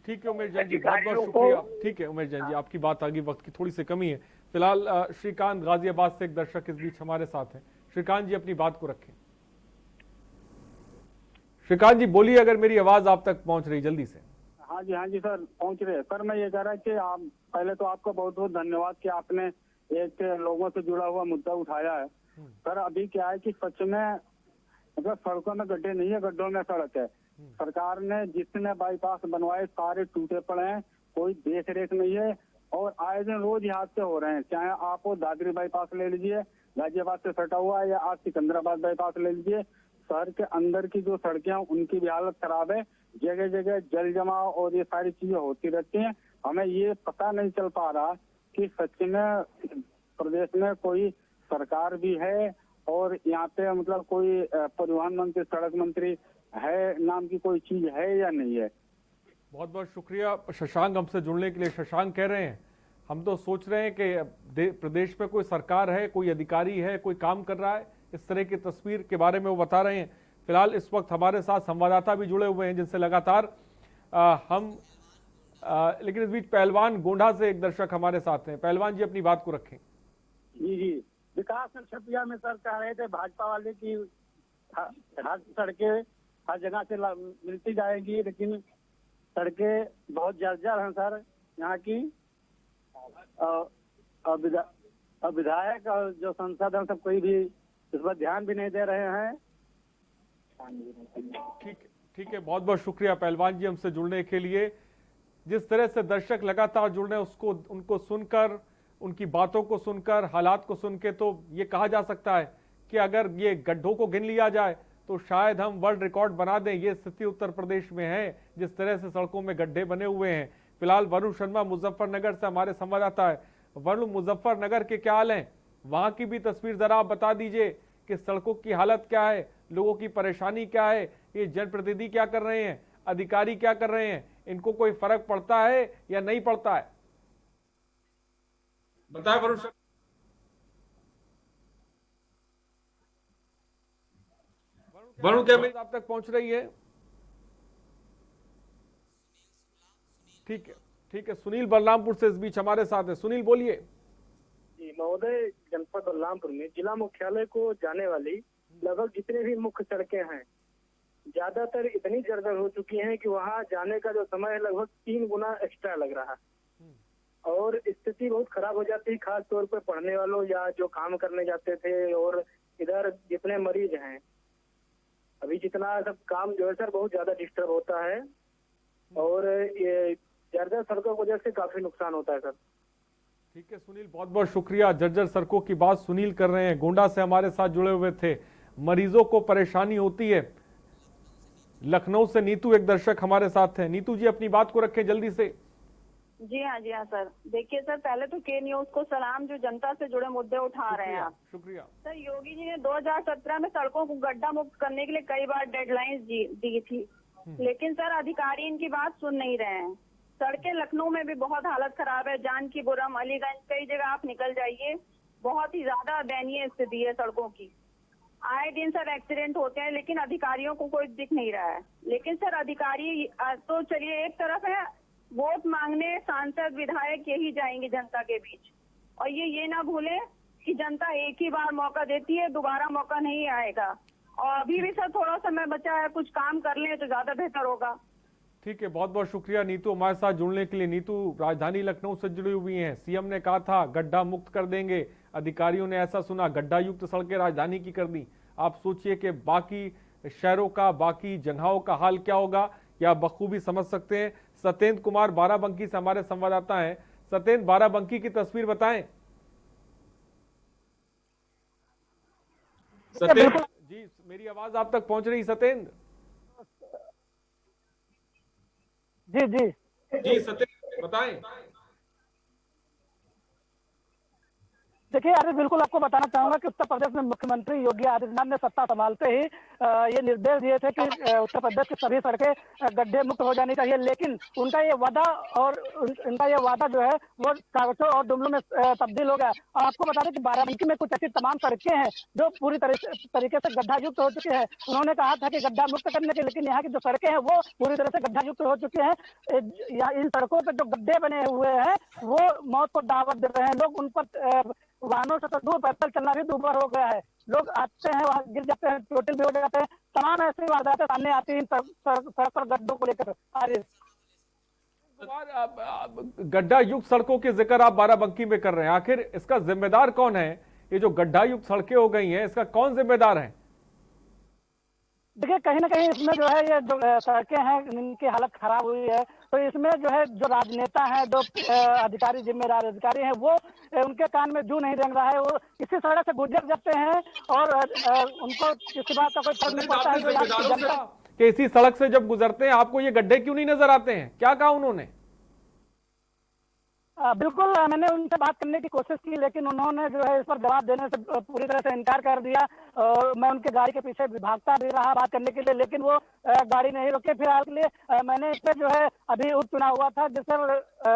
ठीक है उमेश जैन जी, बहुत बहुत शुक्रिया। ठीक है उमेश जैन जी, आपकी बात आगे, वक्त की थोड़ी सी कमी है। फिलहाल श्रीकांत गाजियाबाद से एक दर्शक इस बीच हमारे साथ हैं। श्रीकांत जी अपनी बात को रखें। श्रीकांत जी बोलिए, अगर मेरी आवाज आप तक पहुंच रही जल्दी से। हाँ जी सर पहुंच रहे हैं। सर मैं ये कह रहा कि आप पहले तो आपका बहुत बहुत धन्यवाद कि आपने एक लोगों से जुड़ा हुआ मुद्दा उठाया है। सर अभी क्या है कि सच में मतलब सड़कों में गड्ढे नहीं है, गड्ढों में सड़क है। सरकार ने जितने बाईपास बनवाए सारे टूटे पड़े हैं, कोई देख रेख नहीं है और आए दिन रोज हादसे हो रहे हैं। चाहे आप वो दादरी बाईपास ले लीजिए, गाजियाबाद से सटा हुआ है, या आप सिकंदराबाद बाईपास ले लीजिए, शहर के अंदर की जो सड़कें हैं उनकी भी हालत खराब है। जगह जगह जल जमाव और ये सारी चीजें होती रहती हैं। हमें ये पता नहीं चल पा रहा कि सच में प्रदेश में कोई सरकार भी है और यहाँ पे मतलब कोई परिवहन मंत्री, सड़क मंत्री है नाम की कोई चीज है या नहीं है। बहुत बहुत शुक्रिया शशांक हमसे जुड़ने के लिए। शशांक कह रहे हैं हम तो सोच रहे हैं कि प्रदेश में कोई सरकार है, कोई अधिकारी है, कोई काम कर रहा है। इस तरह की तस्वीर के बारे में वो बता रहे हैं। फिलहाल इस वक्त हमारे साथ संवाददाता भी जुड़े हुए हैं जिनसे लगातार लेकिन इस बीच पहलवान गोंडा से एक दर्शक हमारे साथ हैं। पहलवान जी अपनी बात को रखें। जी विकास छपिया में सर कह रहे थे भाजपा वाले की हर सड़कें हर जगह से मिलती जाएगी, लेकिन सड़कें बहुत जर्जर हैं सर यहाँ की। विधायक और जो संसद है सब कोई भी इस पर ध्यान भी नहीं दे रहे हैं। ठीक है बहुत बहुत शुक्रिया पहलवान जी हमसे जुड़ने के लिए। जिस तरह से दर्शक लगातार जुड़ रहे हैं उसको उनको सुनकर, उनकी बातों को सुनकर, हालात को सुन के तो ये कहा जा सकता है कि अगर ये गड्ढों को गिन लिया जाए तो शायद हम वर्ल्ड रिकॉर्ड बना दें। ये स्थिति उत्तर प्रदेश में है, जिस तरह से सड़कों में गड्ढे बने हुए हैं। फिलहाल वरुण शर्मा मुजफ्फरनगर से हमारे संवाददाता है। वरुण, मुजफ्फरनगर के क्या हाल है, वहां की भी तस्वीर जरा आप बता दीजिए कि सड़कों की हालत क्या है, लोगों की परेशानी क्या है, ये जनप्रतिनिधि क्या कर रहे हैं, अधिकारी क्या कर रहे हैं, इनको कोई फर्क पड़ता है या नहीं पड़ता है, बताएं वरुण। वरुण क्या मेरी आप तक पहुंच रही है? ठीक है सुनील बलरामपुर से इस बीच हमारे साथ है। सुनील बोलिए। जी महोदय, जनपद बलरामपुर में जिला मुख्यालय को जाने वाली लगभग जितने भी मुख्य सड़कें हैं ज्यादातर इतनी जर्जर हो चुकी हैं कि वहां जाने का जो समय है लगभग 3 गुना एक्स्ट्रा लग रहा है और स्थिति बहुत खराब हो जाती है, खास तौर पर पढ़ने वालों या जो काम करने जाते थे। और इधर जितने मरीज हैं अभी जितना सब काम जो है सर बहुत ज्यादा डिस्टर्ब होता है और ये जर्जर सड़कों की वजह से काफी नुकसान होता है सर। ठीक है सुनील, बहुत बहुत शुक्रिया। जर्जर सड़कों की बात सुनील कर रहे हैं, गोंडा से हमारे साथ जुड़े हुए थे। मरीजों को परेशानी होती है। लखनऊ से नीतू एक दर्शक हमारे साथ है। नीतू जी अपनी बात को रखें जल्दी से। जी हाँ सर। देखिए सर, पहले तो के न्यूज को सलाम जो जनता से जुड़े मुद्दे उठा रहे हैं। शुक्रिया सर। योगी जी ने 2017 में सड़कों को गड्ढा मुक्त करने के लिए कई बार डेडलाइंस दी थी, लेकिन सर अधिकारी इनकी बात सुन नहीं रहे हैं। सड़कें लखनऊ में भी बहुत हालत खराब है, जानकीपुरम, अलीगंज, कई जगह आप निकल जाइए, बहुत ही ज्यादा दयनीय स्थिति है सड़कों की। आए दिन सर एक्सीडेंट होते हैं, लेकिन अधिकारियों को कोई दिख नहीं रहा है। लेकिन सर अधिकारी तो चलिए एक तरफ है, वोट मांगने सांसद विधायक यही जाएंगे जनता के बीच, और ये ना भूले कि जनता एक ही बार मौका देती है, दोबारा मौका नहीं आएगा। और अभी भी सर थोड़ा समय बचा है, कुछ काम कर लें तो ज्यादा बेहतर होगा। ठीक है, बहुत बहुत शुक्रिया नीतू हमारे साथ जुड़ने के लिए। नीतू राजधानी लखनऊ से जुड़ी हुई हैं। सीएम ने कहा था गड्ढा मुक्त कर देंगे, अधिकारियों ने ऐसा सुना, गड्ढा युक्त सड़कें राजधानी की कर दी। आप सोचिए कि बाकी शहरों का, बाकी जगहों का हाल क्या होगा, या बखूबी समझ सकते हैं। सत्येंद्र कुमार बाराबंकी से हमारे संवाददाता हैं। सत्येंद्र, बाराबंकी की तस्वीर बताएं। सत्येंद्र जी, मेरी आवाज आप तक पहुंच रही? सत्येंद्र जी जी जी, सत्येंद्र बताएं। देखिए अरे बिल्कुल आपको बताना चाहूंगा कि उत्तर प्रदेश में मुख्यमंत्री योगी आदित्यनाथ ने सत्ता संभालते ही ये निर्देश दिए थे कि उत्तर प्रदेश की सभी सड़कें गड्ढे मुक्त हो जानी चाहिए, लेकिन उनका ये वादा और उनका ये वादा जो है वो कागजों और जुमलों में तब्दील हो गया। और आपको बता दें कि बाराबंकी में कुछ ऐसी तमाम सड़कें हैं जो पूरी तरीके से गड्ढा युक्त हो चुकी है। उन्होंने कहा था कि गड्ढा मुक्त करने के, लेकिन यहाँ की जो सड़कें हैं वो पूरी तरह से गड्ढा युक्त हो चुकी है। इन सड़कों पर जो गड्ढे बने हुए हैं वो मौत को दावत दे रहे हैं। लोग उन पर वाहनों से तो दूर, पैदल चलना भी दूभर हो गया है। लोग आते हैं, वहां गिर जाते हैं, चोटिल भी हो जाते हैं। तमाम ऐसी वारदातें सामने आती हैं सड़क पर गड्ढों को लेकर। गड्ढा युक्त सड़कों के जिक्र आप बाराबंकी में कर रहे हैं, आखिर इसका जिम्मेदार कौन है? ये जो गड्ढा युक्त सड़कें हो गई हैं, इसका कौन जिम्मेदार है? देखिए कहीं ना कहीं इसमें जो है ये जो सड़कें हैं इनकी हालत खराब हुई है, तो इसमें जो है जो राजनेता हैं, जो अधिकारी, जिम्मेदार अधिकारी हैं, वो उनके कान में जू नहीं रेंग रहा है। वो इसी सड़क से गुजर जाते हैं और उनको किसी बात का कोई फर्क नहीं पड़ता है कि इसी सड़क से जब गुजरते हैं आपको ये गड्ढे क्यों नहीं नजर आते हैं? क्या कहा उन्होंने? बिल्कुल मैंने उनसे बात करने की कोशिश की, लेकिन उन्होंने जो है इस पर जवाब देने से पूरी तरह से इनकार कर दिया। और मैं उनके गाड़ी के पीछे भागता भी रहा बात करने के लिए, लेकिन वो गाड़ी नहीं रोके। फिलहाल के लिए मैंने इस पर जो है अभी उपचुनाव हुआ था जिससे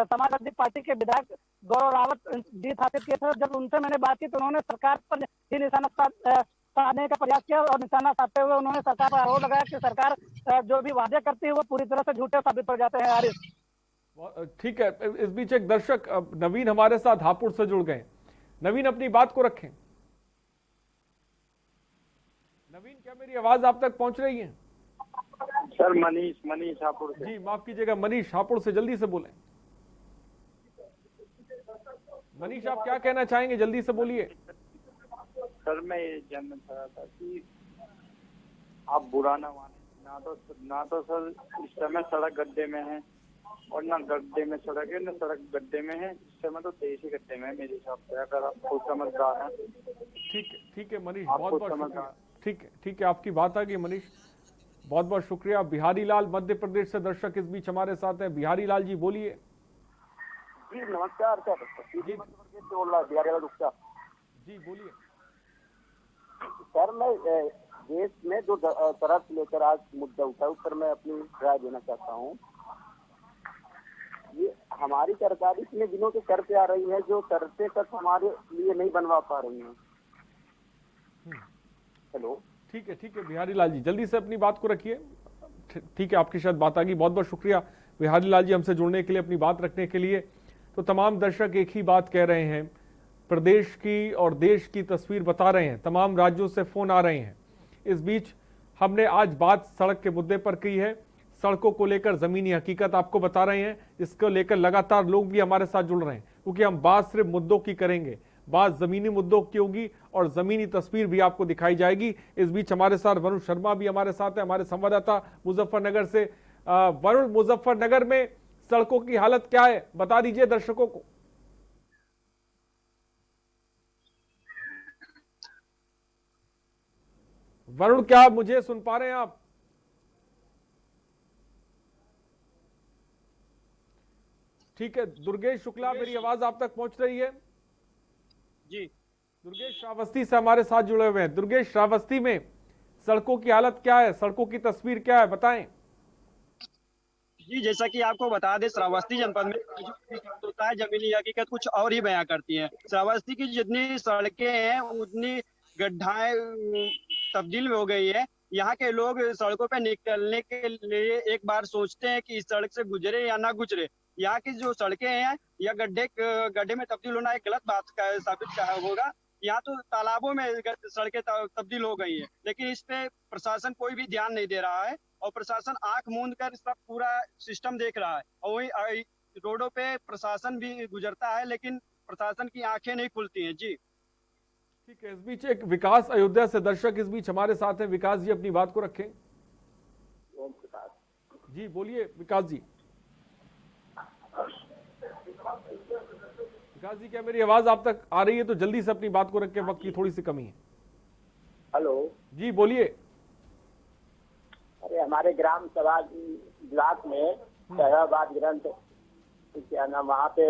समाजवादी पार्टी के विधायक गौरव रावत जीत हासिल किए थे। जब उनसे मैंने बात की तो उन्होंने सरकार पर ही निशाना साधने का प्रयास किया और निशाना साधते हुए उन्होंने सरकार पर आरोप लगाया कि सरकार जो भी वादे करती है वो पूरी तरह से झूठे साबित हो जाते हैं। आरिफ, ठीक है, इस बीच एक दर्शक नवीन हमारे साथ हापुड़ से जुड़ गए। नवीन अपनी बात को रखें। नवीन, क्या मेरी आवाज आप तक पहुंच रही है? सर मनीष हापुड़ से। जी माफ कीजिएगा, मनीष हापुड़ से, जल्दी से बोलें। मनीष, आप क्या कहना चाहेंगे? जल्दी से बोलिए। सर मैं ये जानना चाह रहा था कि आप बुरा ना माने, ना तो सर इस समय सड़क गड्ढे में है और ना गड्ढे में सड़क है, ना सड़क गड्ढे में है। इस समय तो देश ही गड्ढे में है मेरे हिसाब से, अगर आप खुद समझदार हैं। ठीक है मनीष, बहुत बहुत शुक्रिया। ठीक है, आपकी बात आ गई मनीष, बहुत बहुत शुक्रिया। बिहारी लाल मध्य प्रदेश से दर्शक इस बीच हमारे साथ हैं। बिहारी लाल जी बोलिए। जी नमस्कार सर, बिहारी लाल गुप्ता जी बोलिए। सर मैं देश में जो तरफ लेकर आज मुद्दा उठा उस पर मैं अपनी राय देना चाहता हूँ। ये हमारी सरकार इतने दिनों से करते आ रही है जो शर्तें तक हमारे लिए नहीं बनवा पा रही हैं। हेलो, ठीक है बिहारी लाल जी, जल्दी से अपनी बात को रखिए। ठीक है, आपकी शायद बात आ गई। बहुत बहुत शुक्रिया बिहारी लाल जी हमसे जुड़ने के लिए, अपनी बात रखने के लिए। तो तमाम दर्शक एक ही बात कह रहे हैं, प्रदेश की और देश की तस्वीर बता रहे हैं, तमाम राज्यों से फोन आ रहे हैं। इस बीच हमने आज बात सड़क के मुद्दे पर की है, सड़कों को लेकर जमीनी हकीकत आपको बता रहे हैं, इसको लेकर लगातार लोग भी हमारे साथ जुड़ रहे हैं, क्योंकि हम बात सिर्फ मुद्दों की करेंगे, बात जमीनी मुद्दों की होगी और जमीनी तस्वीर भी आपको दिखाई जाएगी। इस बीच हमारे साथ वरुण शर्मा भी हमारे साथ है, हमारे संवाददाता मुजफ्फरनगर से। वरुण, मुजफ्फरनगर में सड़कों की हालत क्या है, बता दीजिए दर्शकों को। वरुण, क्या आप मुझे सुन पा रहे हैं? आप ठीक है। दुर्गेश शुक्ला, मेरी आवाज आप तक पहुंच रही है? जी, दुर्गेश श्रावस्ती से हमारे साथ जुड़े हुए हैं। दुर्गेश, श्रावस्ती में सड़कों की हालत क्या है, सड़कों की तस्वीर क्या है, बताएं। जी जैसा कि आपको बता दें, श्रावस्ती जनपद में होता है जमीनी हकीकत कुछ और ही बयां करती है। श्रावस्ती की जितनी सड़कें हैं उतनी गड्ढाएं तब्दील हो गई है। यहाँ के लोग सड़कों पे निकलने के लिए एक बार सोचते हैं कि इस सड़क से गुजरे या ना गुजरे। यहाँ की जो सड़कें हैं या गड्ढे में तब्दील होना एक गलत बात का साबित होगा, यहाँ तो तालाबों में सड़कें तब्दील हो गई है, लेकिन इस पे प्रशासन कोई भी ध्यान नहीं दे रहा है और प्रशासन आंख मूंद कर इसका पूरा सिस्टम देख रहा है। और वही रोडों पे प्रशासन भी गुजरता है, लेकिन प्रशासन की आंखें नहीं खुलती हैं। जी ठीक है, इस बीच एक विकास अयोध्या से दर्शक इस बीच हमारे साथ हैं। विकास जी अपनी बात को रखें। जी बोलिए विकास जी। विकास जी क्या मेरी आवाज आप तक आ रही है? तो जल्दी से अपनी बात को रखें, वक्त की थोड़ी सी कमी है। हेलो जी बोलिए। अरे हमारे ग्राम सभा ब्लॉक में शहराबाद ग्रंथ क्या नाम वहाँ पे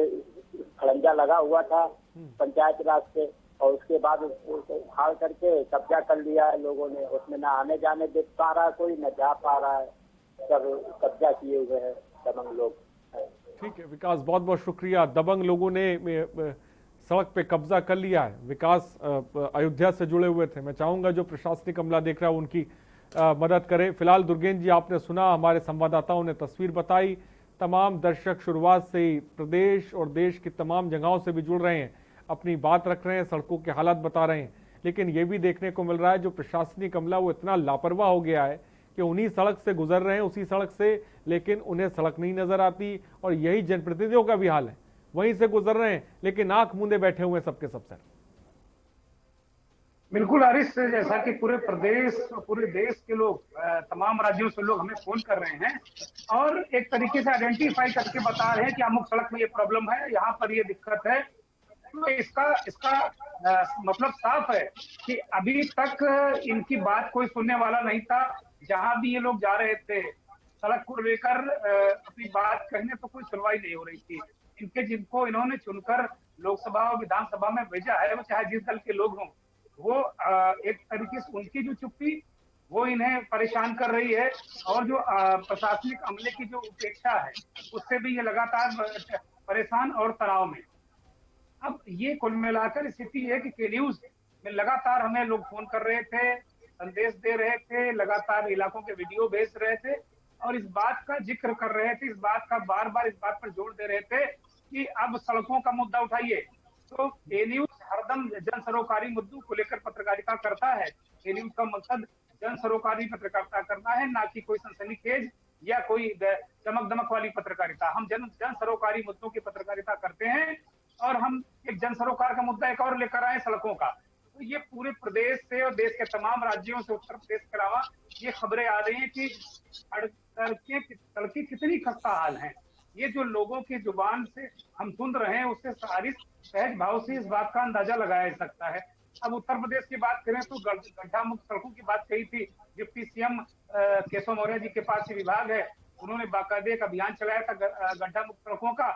खड़ंजा लगा हुआ था पंचायत राज से, और उसके बाद उखाड़ करके कब्जा कर लिया है लोगों ने। उसमें ना आने जाने दे पा रहा है कोई, न जा पा रहा है, सब कब्जा किए हुए हैं दबंग लोग। ठीक है विकास, बहुत बहुत शुक्रिया। दबंग लोगों ने सड़क पे कब्जा कर लिया है। विकास अयोध्या से जुड़े हुए थे। मैं चाहूंगा जो प्रशासनिक अमला देख रहा है उनकी मदद करें। फिलहाल दुर्गेंद्र जी आपने सुना, हमारे संवाददाताओं ने तस्वीर बताई। तमाम दर्शक शुरुआत से ही प्रदेश और देश की तमाम जगहों से भी जुड़ रहे हैं, अपनी बात रख रहे हैं, सड़कों के हालात बता रहे हैं। लेकिन ये भी देखने को मिल रहा है जो प्रशासनिक अमला वो इतना लापरवाह हो गया है कि उन्हीं सड़क से गुजर रहे हैं, उसी सड़क से, लेकिन उन्हें सड़क नहीं नजर आती। और यही जनप्रतिनिधियों का भी हाल है, वहीं से गुजर रहे हैं लेकिन आंख मूंदे बैठे हुए सबके सब सर। बिल्कुल आरिस, जैसा कि पूरे प्रदेश और पूरे देश के लोग, तमाम राज्यों से लोग हमें फोन कर रहे हैं और एक तरीके से आइडेंटिफाई करके बता रहे हैं कि अमुक सड़क में ये प्रॉब्लम है, यहाँ पर ये दिक्कत है। तो इसका मतलब साफ है कि अभी तक इनकी बात कोई सुनने वाला नहीं था। जहां भी ये लोग जा रहे थे सड़क को लेकर अपनी बात कहने, तो कोई सुनवाई नहीं हो रही थी। जिनको इन्होंने चुनकर लोकसभा और विधानसभा में भेजा है, वो चाहे जिस दल के लोग हों, वो एक तरीके से उनकी जो चुप्पी वो इन्हें परेशान कर रही है। और जो प्रशासनिक अमले की जो उपेक्षा है उससे भी ये लगातार परेशान और तनाव में। अब ये कुल मिलाकर स्थिति है कि के न्यूज में लगातार हमें लोग फोन कर रहे थे, संदेश दे रहे थे, लगातार इलाकों के वीडियो भेज रहे थे और इस बात का जिक्र कर रहे थे, इस बात का बार बार इस बात पर जोर दे रहे थे कि अब सड़कों का मुद्दा उठाइए। तो ए न्यूज हरदम जन सरोकारी मुद्दों को लेकर पत्रकारिता करता है। ए न्यूज का मकसद जन सरोकारी पत्रकारिता करना है, ना कि कोई सनसनीखेज या कोई चमक दमक वाली पत्रकारिता। हम जन सरोकारी मुद्दों की पत्रकारिता करते हैं और हम एक जन सरोकार का मुद्दा एक और लेकर आए, सड़कों का। तो ये पूरे प्रदेश से और देश के तमाम राज्यों से, उत्तर प्रदेश के अलावा ये खबरें आ रही हैं कि सड़कें कितनी खस्ता हाल हैं। ये जो लोगों की जुबान से हम सुन रहे हैं उससे सहज भाव से इस बात का अंदाजा लगाया जा सकता है। अब उत्तर प्रदेश की बात करें तो गड्ढा मुक्त सड़कों की बात कही थी। डिप्टी सीएम केशव मौर्य जी के पास विभाग है, उन्होंने बाकायदे एक अभियान चलाया था गड्ढा मुक्त सड़कों का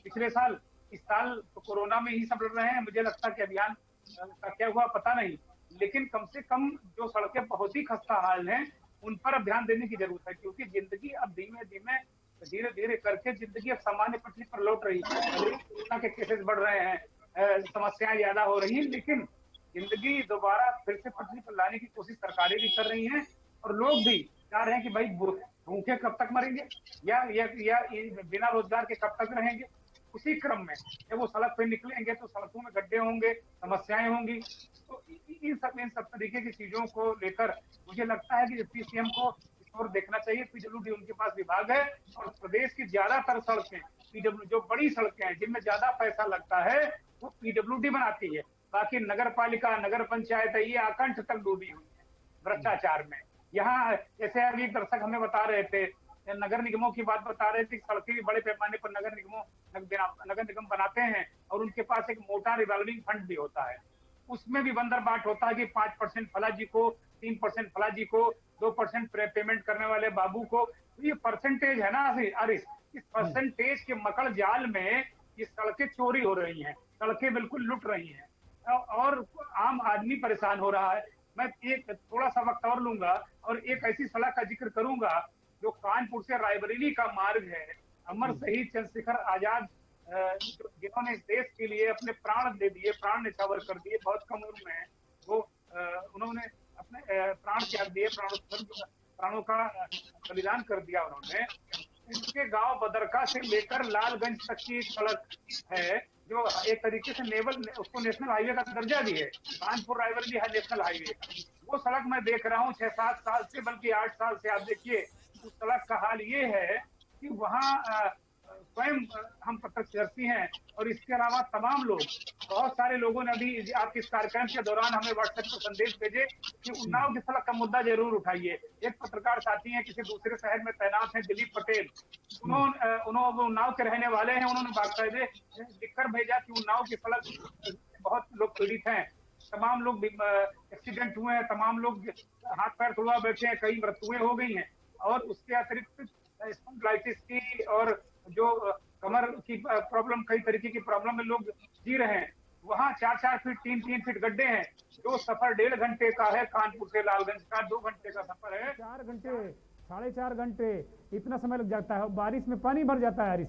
पिछले साल। इस साल तो कोरोना में ही सब लड़ रहे हैं, मुझे लगता है कि अभियान का क्या हुआ पता नहीं, लेकिन कम से कम जो सड़कें बहुत ही खस्ता हाल हैं उन पर अब ध्यान देने की जरूरत है। क्योंकि जिंदगी अब धीरे धीरे करके जिंदगी अब सामान्य पटरी पर लौट रही है। कोरोना के केसेस बढ़ रहे हैं, समस्याएं ज्यादा हो रही हैं, लेकिन जिंदगी दोबारा फिर से पटरी पर लाने की कोशिश सरकारें भी कर रही हैं और लोग भी चाह रहे हैं कि भाई भूखे कब तक मरेंगे या बिना रोजगार के कब तक रहेंगे। उसी क्रम में जब वो सड़क पे निकलेंगे तो सड़कों में गड्ढे होंगे, समस्याएं होंगी। तो इन सब तरीके की चीजों को लेकर मुझे लगता है कि डिप्टी सीएम को और देखना चाहिए। पीडब्ल्यूडी उनके पास विभाग है और प्रदेश की ज्यादातर सड़कें जो बड़ी सड़कें हैं जिनमें ज्यादा पैसा लगता है वो पीडब्ल्यूडी बनाती है। बाकी नगर पालिका, नगर पंचायत है, ये आकंठ तक डूबी हुई है भ्रष्टाचार में। यहाँ जैसे अभी एक दर्शक हमें बता रहे थे, नगर निगमों की बात बता रहे थे, सड़कें भी बड़े पैमाने पर नगर निगम बनाते हैं और उनके पास एक मोटा रिवॉल्विंग फंड भी होता है। उसमें भी बंदर बाट होता है कि 5% फलाजी को, 3% फलाजी को, 2% पेमेंट करने वाले बाबू को। तो ये परसेंटेज है ना अरिस, इस परसेंटेज के मकड़ जाल में ये सड़कें चोरी हो रही हैं, सड़कें बिल्कुल लुट रही हैं और आम आदमी परेशान हो रहा है। मैं एक थोड़ा सा वक्त और लूंगा और एक ऐसी सड़क का जिक्र करूंगा जो कानपुर से रायबरेली का मार्ग है। अमर शहीद चंद्रशेखर आजाद जिन्होंने इस देश के लिए अपने प्राण दे दिए, प्राण न्यौछावर कर दिए, बहुत कम उम्र में वो उन्होंने अपने प्राण त्याग दिए, प्राणों का बलिदान कर दिया उन्होंने। उनके गांव बदरका से लेकर लालगंज तक की सड़क है जो एक तरीके से उसको नेशनल हाईवे का दर्जा भी है, कानपुर रायबरेली है नेशनल हाईवे का, वो सड़क मैं देख रहा हूँ 6-7 साल से, बल्कि 8 साल से। आप देखिए उस सड़क का हाल ये है कि वहाँ स्वयं हम प्रत्यक्षदर्शी हैं और इसके अलावा तमाम लोग, बहुत सारे लोगों ने अभी आपके इस कार्यक्रम के दौरान हमें व्हाट्सएप पर संदेश भेजे कि उन्नाव की सड़क का मुद्दा जरूर उठाइए। एक पत्रकार साथी हैं, किसी दूसरे शहर में तैनात हैं, दिलीप पटेल, उन्होंने उन्नाव के रहने वाले हैं, उन्होंने बाकायदे लिखकर भेजा कि उन्नाव की सड़क बहुत लोग पीड़ित हैं, तमाम लोग एक्सीडेंट हुए हैं, तमाम लोग हाथ पैर तोड़ा बैठे हैं, कई मृत्युएं हो गई हैं, और उसके अतिरिक्त स्पॉन्डिलाइटिस की और जो कमर की प्रॉब्लम, कई तरीके की प्रॉब्लम में लोग जी रहे हैं। वहाँ 4-4 फीट 3-3 फीट गड्ढे हैं। जो सफर 1.5 घंटे का है कानपुर से लालगंज का, 2 घंटे का सफर है, 4 घंटे 4.5 घंटे इतना समय लग जाता है। बारिश में पानी भर जाता है हरीश।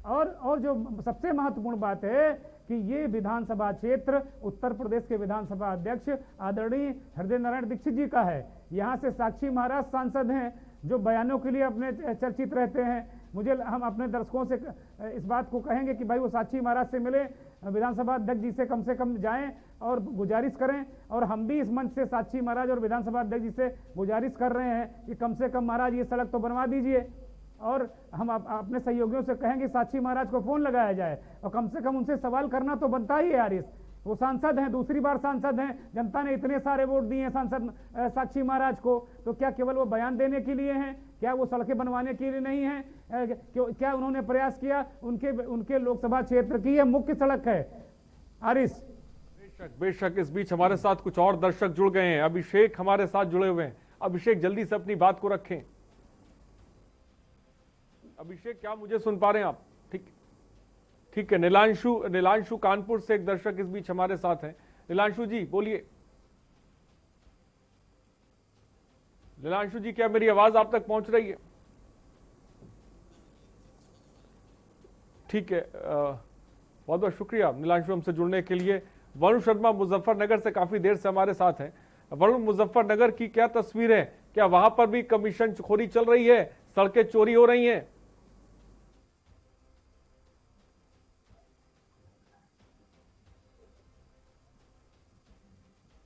और जो सबसे महत्वपूर्ण बात है कि ये विधानसभा क्षेत्र उत्तर प्रदेश के विधानसभा अध्यक्ष आदरणीय हृदय नारायण दीक्षित जी का है। यहाँ से साक्षी महाराज सांसद हैं जो बयानों के लिए अपने चर्चित रहते हैं। हम अपने दर्शकों से इस बात को कहेंगे कि भाई वो साक्षी महाराज से मिले, विधानसभा अध्यक्ष जी से कम जाएं और गुजारिश करें। और हम भी इस मंच से साक्षी महाराज और विधानसभा अध्यक्ष जी से गुजारिश कर रहे हैं कि कम से कम महाराज ये सड़क तो बनवा दीजिए। और हम अपने सहयोगियों से कहेंगे साक्षी महाराज को फोन लगाया जाए और कम से कम उनसे सवाल करना तो बनता ही है यार। वो सांसद हैं, दूसरी बार सांसद हैं, जनता ने इतने सारे वोट दिए हैं सांसद साक्षी महाराज को, तो क्या केवल वो बयान देने के लिए हैं? क्या वो सड़कें बनवाने के लिए नहीं है? क्या उन्होंने प्रयास किया? उनके लोकसभा क्षेत्र की यह मुख्य सड़क है आरिस। बेशक इस बीच हमारे साथ कुछ और दर्शक जुड़ गए हैं। अभिषेक हमारे साथ जुड़े हुए हैं। अभिषेक जल्दी से अपनी बात को रखें। अभिषेक क्या मुझे सुन पा रहे हैं आप? ठीक है। नीलांशु कानपुर से एक दर्शक इस बीच हमारे साथ हैं। नीलांशु जी बोलिए। नीलांशु जी क्या मेरी आवाज आप तक पहुंच रही है? ठीक है, बहुत बहुत शुक्रिया नीलांशु हमसे जुड़ने के लिए। वरुण शर्मा मुजफ्फरनगर से काफी देर से हमारे साथ हैं। वरुण, मुजफ्फरनगर की क्या तस्वीर है? क्या वहां पर भी कमीशन खोरी चल रही है, सड़कें चोरी हो रही हैं?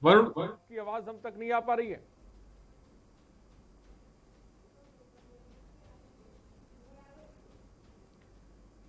वरुण की आवाज हम तक नहीं आ पा रही है।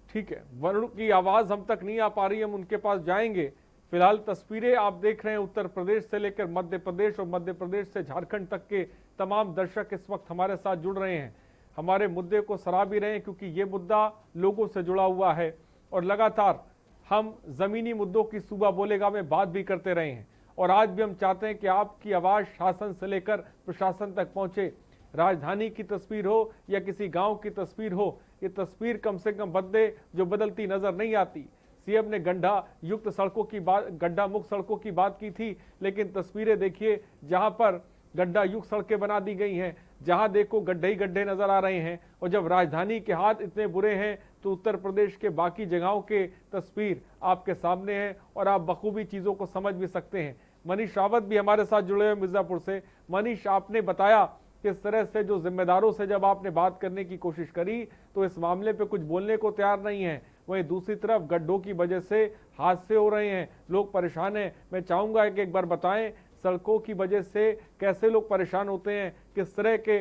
ठीक है, वरुण की आवाज हम तक नहीं आ पा रही है, हम उनके पास जाएंगे। फिलहाल तस्वीरें आप देख रहे हैं उत्तर प्रदेश से लेकर मध्य प्रदेश और मध्य प्रदेश से झारखंड तक के तमाम दर्शक इस वक्त हमारे साथ जुड़ रहे हैं, हमारे मुद्दे को सराह भी रहे हैं, क्योंकि ये मुद्दा लोगों से जुड़ा हुआ है और लगातार हम जमीनी मुद्दों की सूबा बोलेगा में बात भी करते रहे हैं। और आज भी हम चाहते हैं कि आपकी आवाज शासन से लेकर प्रशासन तक पहुंचे। राजधानी की तस्वीर हो या किसी गांव की तस्वीर हो, ये तस्वीर कम से कम बदले जो बदलती नजर नहीं आती। सीएम ने गड्ढा युक्त सड़कों की बात, गड्ढा मुक्त सड़कों की बात की थी, लेकिन तस्वीरें देखिए जहां पर गड्ढा युक्त सड़कें बना दी गई हैं, जहां देखो गड्ढे ही गड्ढे नजर आ रहे हैं। और जब राजधानी के हाथ इतने बुरे हैं तो उत्तर प्रदेश के बाकी जगहों के तस्वीर आपके सामने है और आप बखूबी चीजों को समझ भी सकते हैं। मनीष रावत भी हमारे साथ जुड़े हुए मिर्जापुर से। मनीष, आपने बताया किस तरह से जो जिम्मेदारों से जब आपने बात करने की कोशिश करी तो इस मामले पे कुछ बोलने को तैयार नहीं है, वहीं दूसरी तरफ गड्ढों की वजह से हादसे हो रहे हैं, लोग परेशान हैं। मैं चाहूंगा कि एक बार बताएं सड़कों की वजह से कैसे लोग परेशान होते हैं, किस तरह के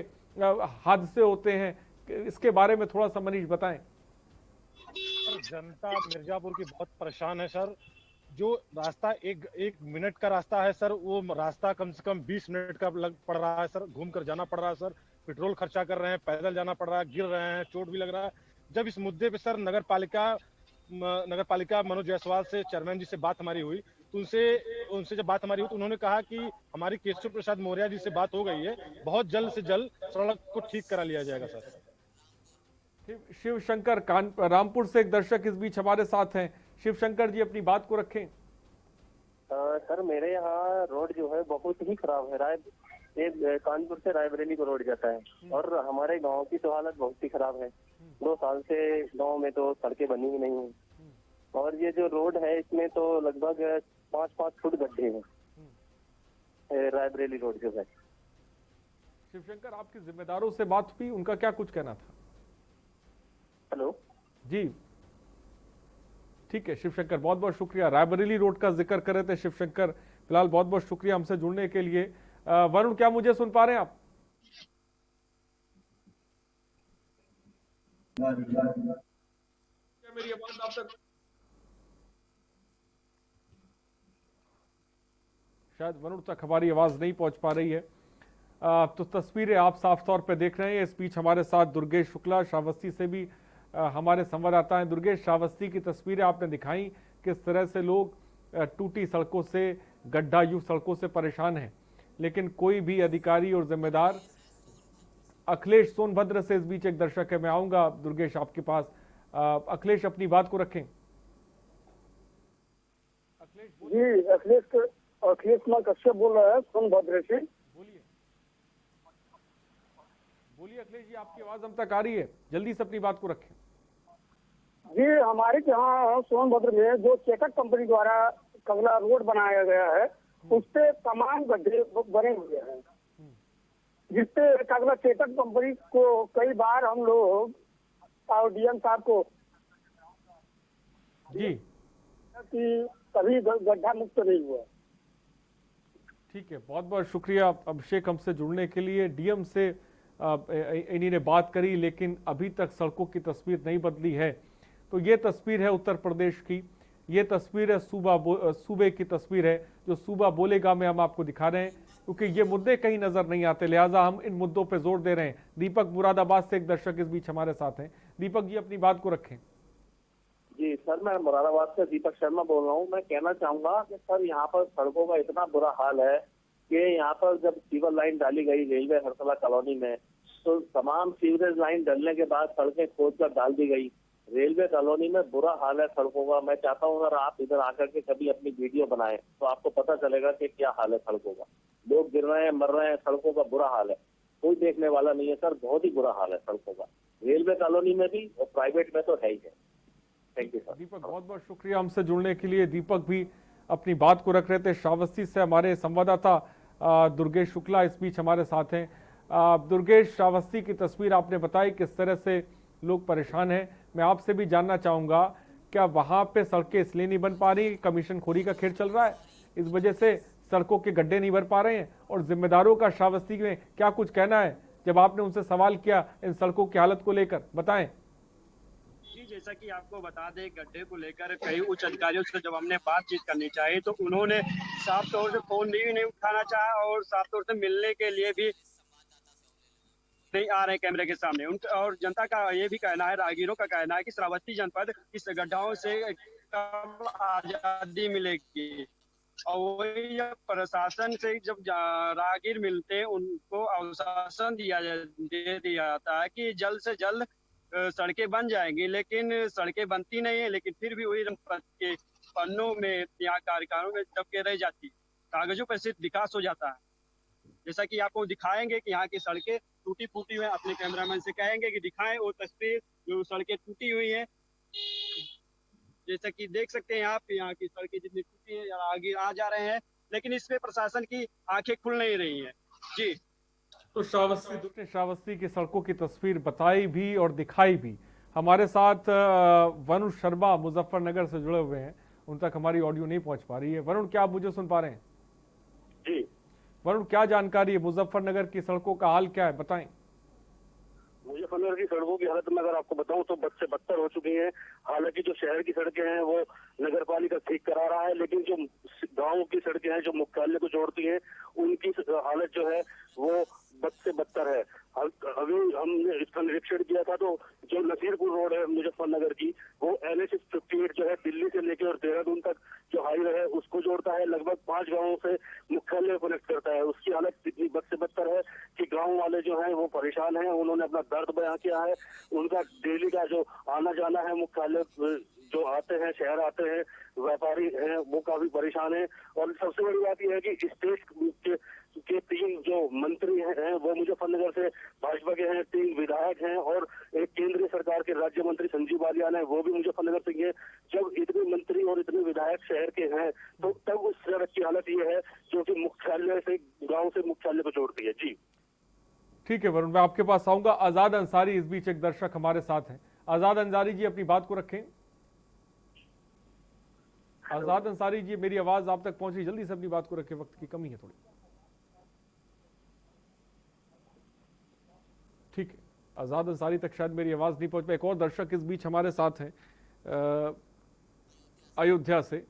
हादसे होते हैं, इसके बारे में थोड़ा सा मनीष बताएं। जनता मिर्जापुर की बहुत परेशान है सर। जो रास्ता एक मिनट का रास्ता है सर, वो रास्ता कम से कम 20 मिनट का पड़ रहा है सर। घूम कर जाना पड़ रहा है सर, पेट्रोल खर्चा कर रहे हैं, पैदल जाना पड़ रहा है, गिर रहे हैं, चोट भी लग रहा है। जब इस मुद्दे पे सर नगर पालिका मनोज जायसवाल से चेयरमैन जी से बात हमारी हुई, तो उनसे जब बात हमारी हुई तो उन्होंने कहा कि हमारी केशव प्रसाद मौर्य जी से बात हो गई है, बहुत जल्द से जल्द सड़क को ठीक करा लिया जाएगा सर। शिव शंकर रामपुर से एक दर्शक इस बीच हमारे साथ हैं। शिव शंकर जी अपनी बात को रखें। सर मेरे यहाँ रोड जो है बहुत ही खराब है। ये कानपुर से रायबरेली को रोड जाता है और हमारे गांव की तो हालत बहुत ही खराब है। 2 साल से गांव में तो सड़कें बनी ही नहीं है और ये जो रोड है इसमें तो लगभग 5-5 फुट गड्ढे हैं। रायबरेली रोड जो है। शिवशंकर, आपकी जिम्मेदारों से बात हुई, उनका क्या कुछ कहना था? हेलो जी ठीक है शिवशंकर, बहुत बहुत शुक्रिया। रायबरेली रोड का जिक्र कर रहे थे शिवशंकर। फिलहाल बहुत बहुत शुक्रिया हमसे जुड़ने के लिए। वरुण, क्या मुझे सुन पा रहे हैं आप? क्या मेरी आवाज आप तक? शायद वरुण तक हमारी आवाज नहीं पहुंच पा रही है। तो तस्वीरें आप साफ तौर पे देख रहे हैं। इस बीच हमारे साथ दुर्गेश शुक्ला श्रावस्ती से भी हमारे संवाददाता हैं। दुर्गेश, श्रावस्ती की तस्वीरें आपने दिखाई, किस तरह से लोग टूटी सड़कों से, गड्ढायुक्त सड़कों से परेशान हैं, लेकिन कोई भी अधिकारी और जिम्मेदार। अखिलेश सोनभद्र से इस बीच एक दर्शक है, मैं आऊंगा दुर्गेश आपके पास। अखिलेश, अपनी बात को रखें। जी, अखिलेश कुमार कश्यप बोल रहा है सोनभद्र से। बोलिए अखिलेश जी, आपकी आवाज हम तक आ रही है, जल्दी से अपनी बात को रखें। जी, हमारे यहाँ सोनभद्र में जो चेकट कंपनी द्वारा कगला रोड बनाया गया है, उस पे तमाम गड्ढे बने हुए हैं, जिससे कगला चेकट कंपनी को कई बार हम लोग और डीएम साहब को जी कि कभी गड्ढा मुक्त नहीं हुआ। ठीक है, बहुत बहुत शुक्रिया अभिषेक हमसे जुड़ने के लिए। डीएम से इन्हीं ने बात करी, लेकिन अभी तक सड़कों की तस्वीर नहीं बदली है। तो ये तस्वीर है उत्तर प्रदेश की, ये तस्वीर है सूबे की तस्वीर है, जो सूबा बोलेगा में हम आपको दिखा रहे हैं, क्योंकि ये मुद्दे कहीं नजर नहीं आते, लिहाजा हम इन मुद्दों पे जोर दे रहे हैं। दीपक मुरादाबाद से एक दर्शक इस बीच हमारे साथ हैं। दीपक जी, अपनी बात को रखें। जी सर, मैं मुरादाबाद से दीपक शर्मा बोल रहा हूँ। मैं कहना चाहूंगा कि सर यहाँ पर सड़कों का इतना बुरा हाल है कि यहाँ पर जब सीवर लाइन डाली गई रेलवे हरसला कॉलोनी में, तो तमाम सीवरेज लाइन डलने के बाद सड़कें खोद कर डाल दी गई। रेलवे कॉलोनी में बुरा हाल है सड़कों का। मैं चाहता हूँ अगर आप इधर आकर के कभी अपनी वीडियो बनाएं तो आपको पता चलेगा कि क्या हाल है सड़कों का। लोग गिर रहे हैं, मर रहे हैं, सड़कों का बुरा हाल है, कोई देखने वाला नहीं है सर। बहुत ही बुरा हाल है सड़कों का, रेलवे कॉलोनी में भी और प्राइवेट में तो है ही है। Thank you sir. दीपक, बहुत बहुत शुक्रिया हमसे जुड़ने के लिए। दीपक भी अपनी बात को रख रहे थे। श्रावस्ती से हमारे संवाददाता दुर्गेश शुक्ला इस बीच हमारे साथ हैं। दुर्गेश, श्रावस्ती की तस्वीर आपने बताई, किस तरह से लोग परेशान हैं। मैं आपसे भी जानना चाहूंगा, क्या वहां पे सड़कें इसलिए नहीं बन पा रही, कमीशन खोरी का खेल चल रहा है, इस वजह से सड़कों के गड्ढे नहीं भर पा रहे हैं? और जिम्मेदारों का श्रावस्ती में क्या कुछ कहना है, जब आपने उनसे सवाल किया इन सड़कों की हालत को लेकर, बताएं। जी, जैसा कि आपको बता दें, गड्ढे को लेकर कई उच्च अधिकारियों से जब हमने बातचीत करनी चाहिए तो उन्होंने साफ तौर से फोन भी नहीं उठाना चाहा और साफ तौर से मिलने के लिए भी नहीं आ रहे कैमरे के सामने। और जनता का ये भी कहना है, राहगीरों का कहना है कि श्रावस्ती जनपद इस गड्ढाओं से कब आजादी मिलेगी। और वही जब प्रशासन से जब राहगीर मिलते हैं उनको आश्वासन दे दिया जाता है कि जल्द से जल्द सड़कें बन जाएंगी, लेकिन सड़कें बनती नहीं है। लेकिन फिर भी वही जनपद के पन्नों में या कार्यकालों में दबके रह जाती, कागजों पर सिर्फ विकास हो जाता है। जैसा कि आपको दिखाएंगे कि यहाँ की सड़कें टूटी फूटी हुई है, अपने कैमरामैन से कहेंगे कि दिखाएं वो तस्वीर जो सड़कें टूटी हुई है। जैसा कि देख सकते हैं आप, यहाँ की सड़कें जितनी टूटी है आगे आ जा रहे हैं, लेकिन इस पे प्रशासन की आंखें खुल नहीं रही हैं। जी, तो श्रावस्ती की सड़कों की तस्वीर बताई भी और दिखाई भी। हमारे साथ वरुण शर्मा मुजफ्फरनगर से जुड़े हुए हैं, उन तक हमारी ऑडियो नहीं पहुंच पा रही है। वरुण, क्या आप मुझे सुन पा रहे हैं? जी वरुण, क्या जानकारी है, मुजफ्फरनगर की सड़कों का हाल क्या है, बताएं। मुजफ्फरनगर की सड़कों की हालत में अगर आपको बताऊं तो बद से बदतर हो चुकी है। हालांकि जो शहर की सड़कें हैं वो नगर पालिका ठीक करा रहा है, लेकिन जो गांव की सड़कें हैं जो मुख्यालय को जोड़ती हैं, उनकी हालत जो है वो बद से बदतर है। अभी हमने इसका निरीक्षण किया था, तो जो नसीरपुर रोड है मुजफ्फरनगर की, वो NH 58 जो है दिल्ली से लेकर और देहरादून तक जो हाईवे है उसको जोड़ता है, लगभग 5 गांवों से मुख्यालय कनेक्ट करता है। उसकी हालत इतनी बद से बदतर है कि गांव वाले जो हैं वो परेशान हैं। उन्होंने अपना दर्द बयां किया है। उनका डेली का जो आना जाना है, मुख्यालय जो आते हैं, शहर आते हैं, व्यापारी हैं, वो काफी परेशान है। और सबसे बड़ी बात यह है कि स्टेट के 3 जो मंत्री हैं वो मुजफ्फरनगर से भाजपा के हैं, 3 विधायक हैं और एक केंद्रीय सरकार के राज्य मंत्री संजीव बालियान है, वो भी मुजफ्फरनगर से हैं। जब इतने मंत्री और इतने विधायक शहर के हैं तो तब उस सड़क की हालत ये है जो कि मुख्यालय से, गाँव से मुख्यालय को जोड़ती है। जी ठीक है वरुण, मैं आपके पास आऊंगा। आजाद अंसारी इस बीच एक दर्शक हमारे साथ हैं। आजाद अंसारी जी, अपनी बात को रखें। आजाद अंसारी जी, मेरी आवाज आप तक पहुंची? जल्दी से अपनी बात को रखें, वक्त की कमी है थोड़ी। ठीक है, आजाद अंसारी तक शायद मेरी आवाज नहीं पहुंच पाई। एक और दर्शक इस बीच हमारे साथ हैं अयोध्या से,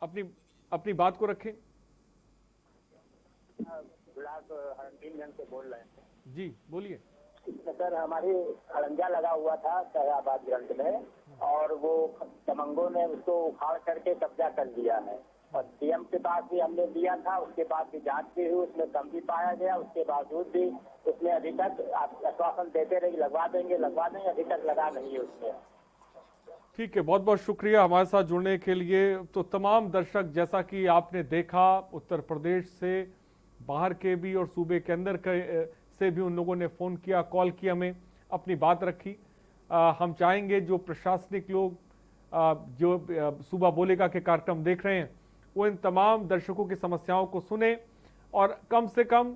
अपनी बात को रखें। हरनगंज से बोल रहे हैं जी, बोलिए। सर, हमारी खड़ंजा लगा हुआ था शहराबाद ग्रंथ में, और वो तमंगों ने उसको उखाड़ करके कब्जा कर लिया है। और सीएम के पास भी हमने दिया था, उसके बाद भी जांच भी हुई, उसमें कम भी पाया गया। उसके बावजूद भी उसने अभी तक आश्वासन देते रहे लगवा देंगे, अभी तक लगा नहीं है उसमें। ठीक है, बहुत बहुत शुक्रिया हमारे साथ जुड़ने के लिए। तो तमाम दर्शक, जैसा कि आपने देखा, उत्तर प्रदेश से बाहर के भी और सूबे के अंदर से भी उन लोगों ने फ़ोन किया, कॉल किया, हमें अपनी बात रखी। हम चाहेंगे जो प्रशासनिक लोग जो सूबा बोलेगा के कार्यक्रम देख रहे हैं, वो इन तमाम दर्शकों की समस्याओं को सुने और कम से कम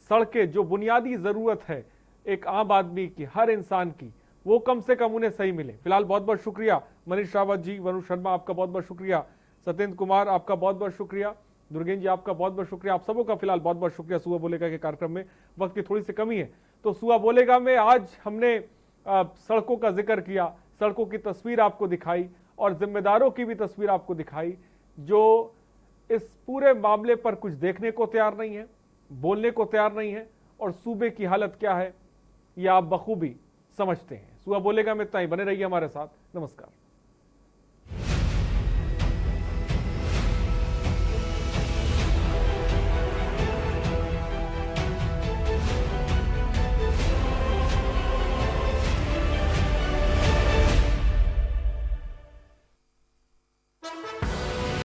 सड़कें, जो बुनियादी ज़रूरत है एक आम आदमी की, हर इंसान की, वो कम से कम उन्हें सही मिले। फिलहाल बहुत बहुत शुक्रिया मनीष रावत जी, वरुण शर्मा आपका बहुत बहुत शुक्रिया, सत्येंद्र कुमार आपका बहुत बहुत शुक्रिया, दुर्गेन जी आपका बहुत बहुत शुक्रिया। आप सबों का फिलहाल बहुत बहुत शुक्रिया। सूबा बोलेगा के कार्यक्रम में वक्त की थोड़ी सी कमी है, तो सूबा बोलेगा में आज हमने सड़कों का जिक्र किया, सड़कों की तस्वीर आपको दिखाई और जिम्मेदारों की भी तस्वीर आपको दिखाई, जो इस पूरे मामले पर कुछ देखने को तैयार नहीं है, बोलने को तैयार नहीं है, और सूबे की हालत क्या है ये आप बखूबी समझते हैं। सूबा बोलेगा में इतना ही। बने रहिए हमारे साथ। नमस्कार।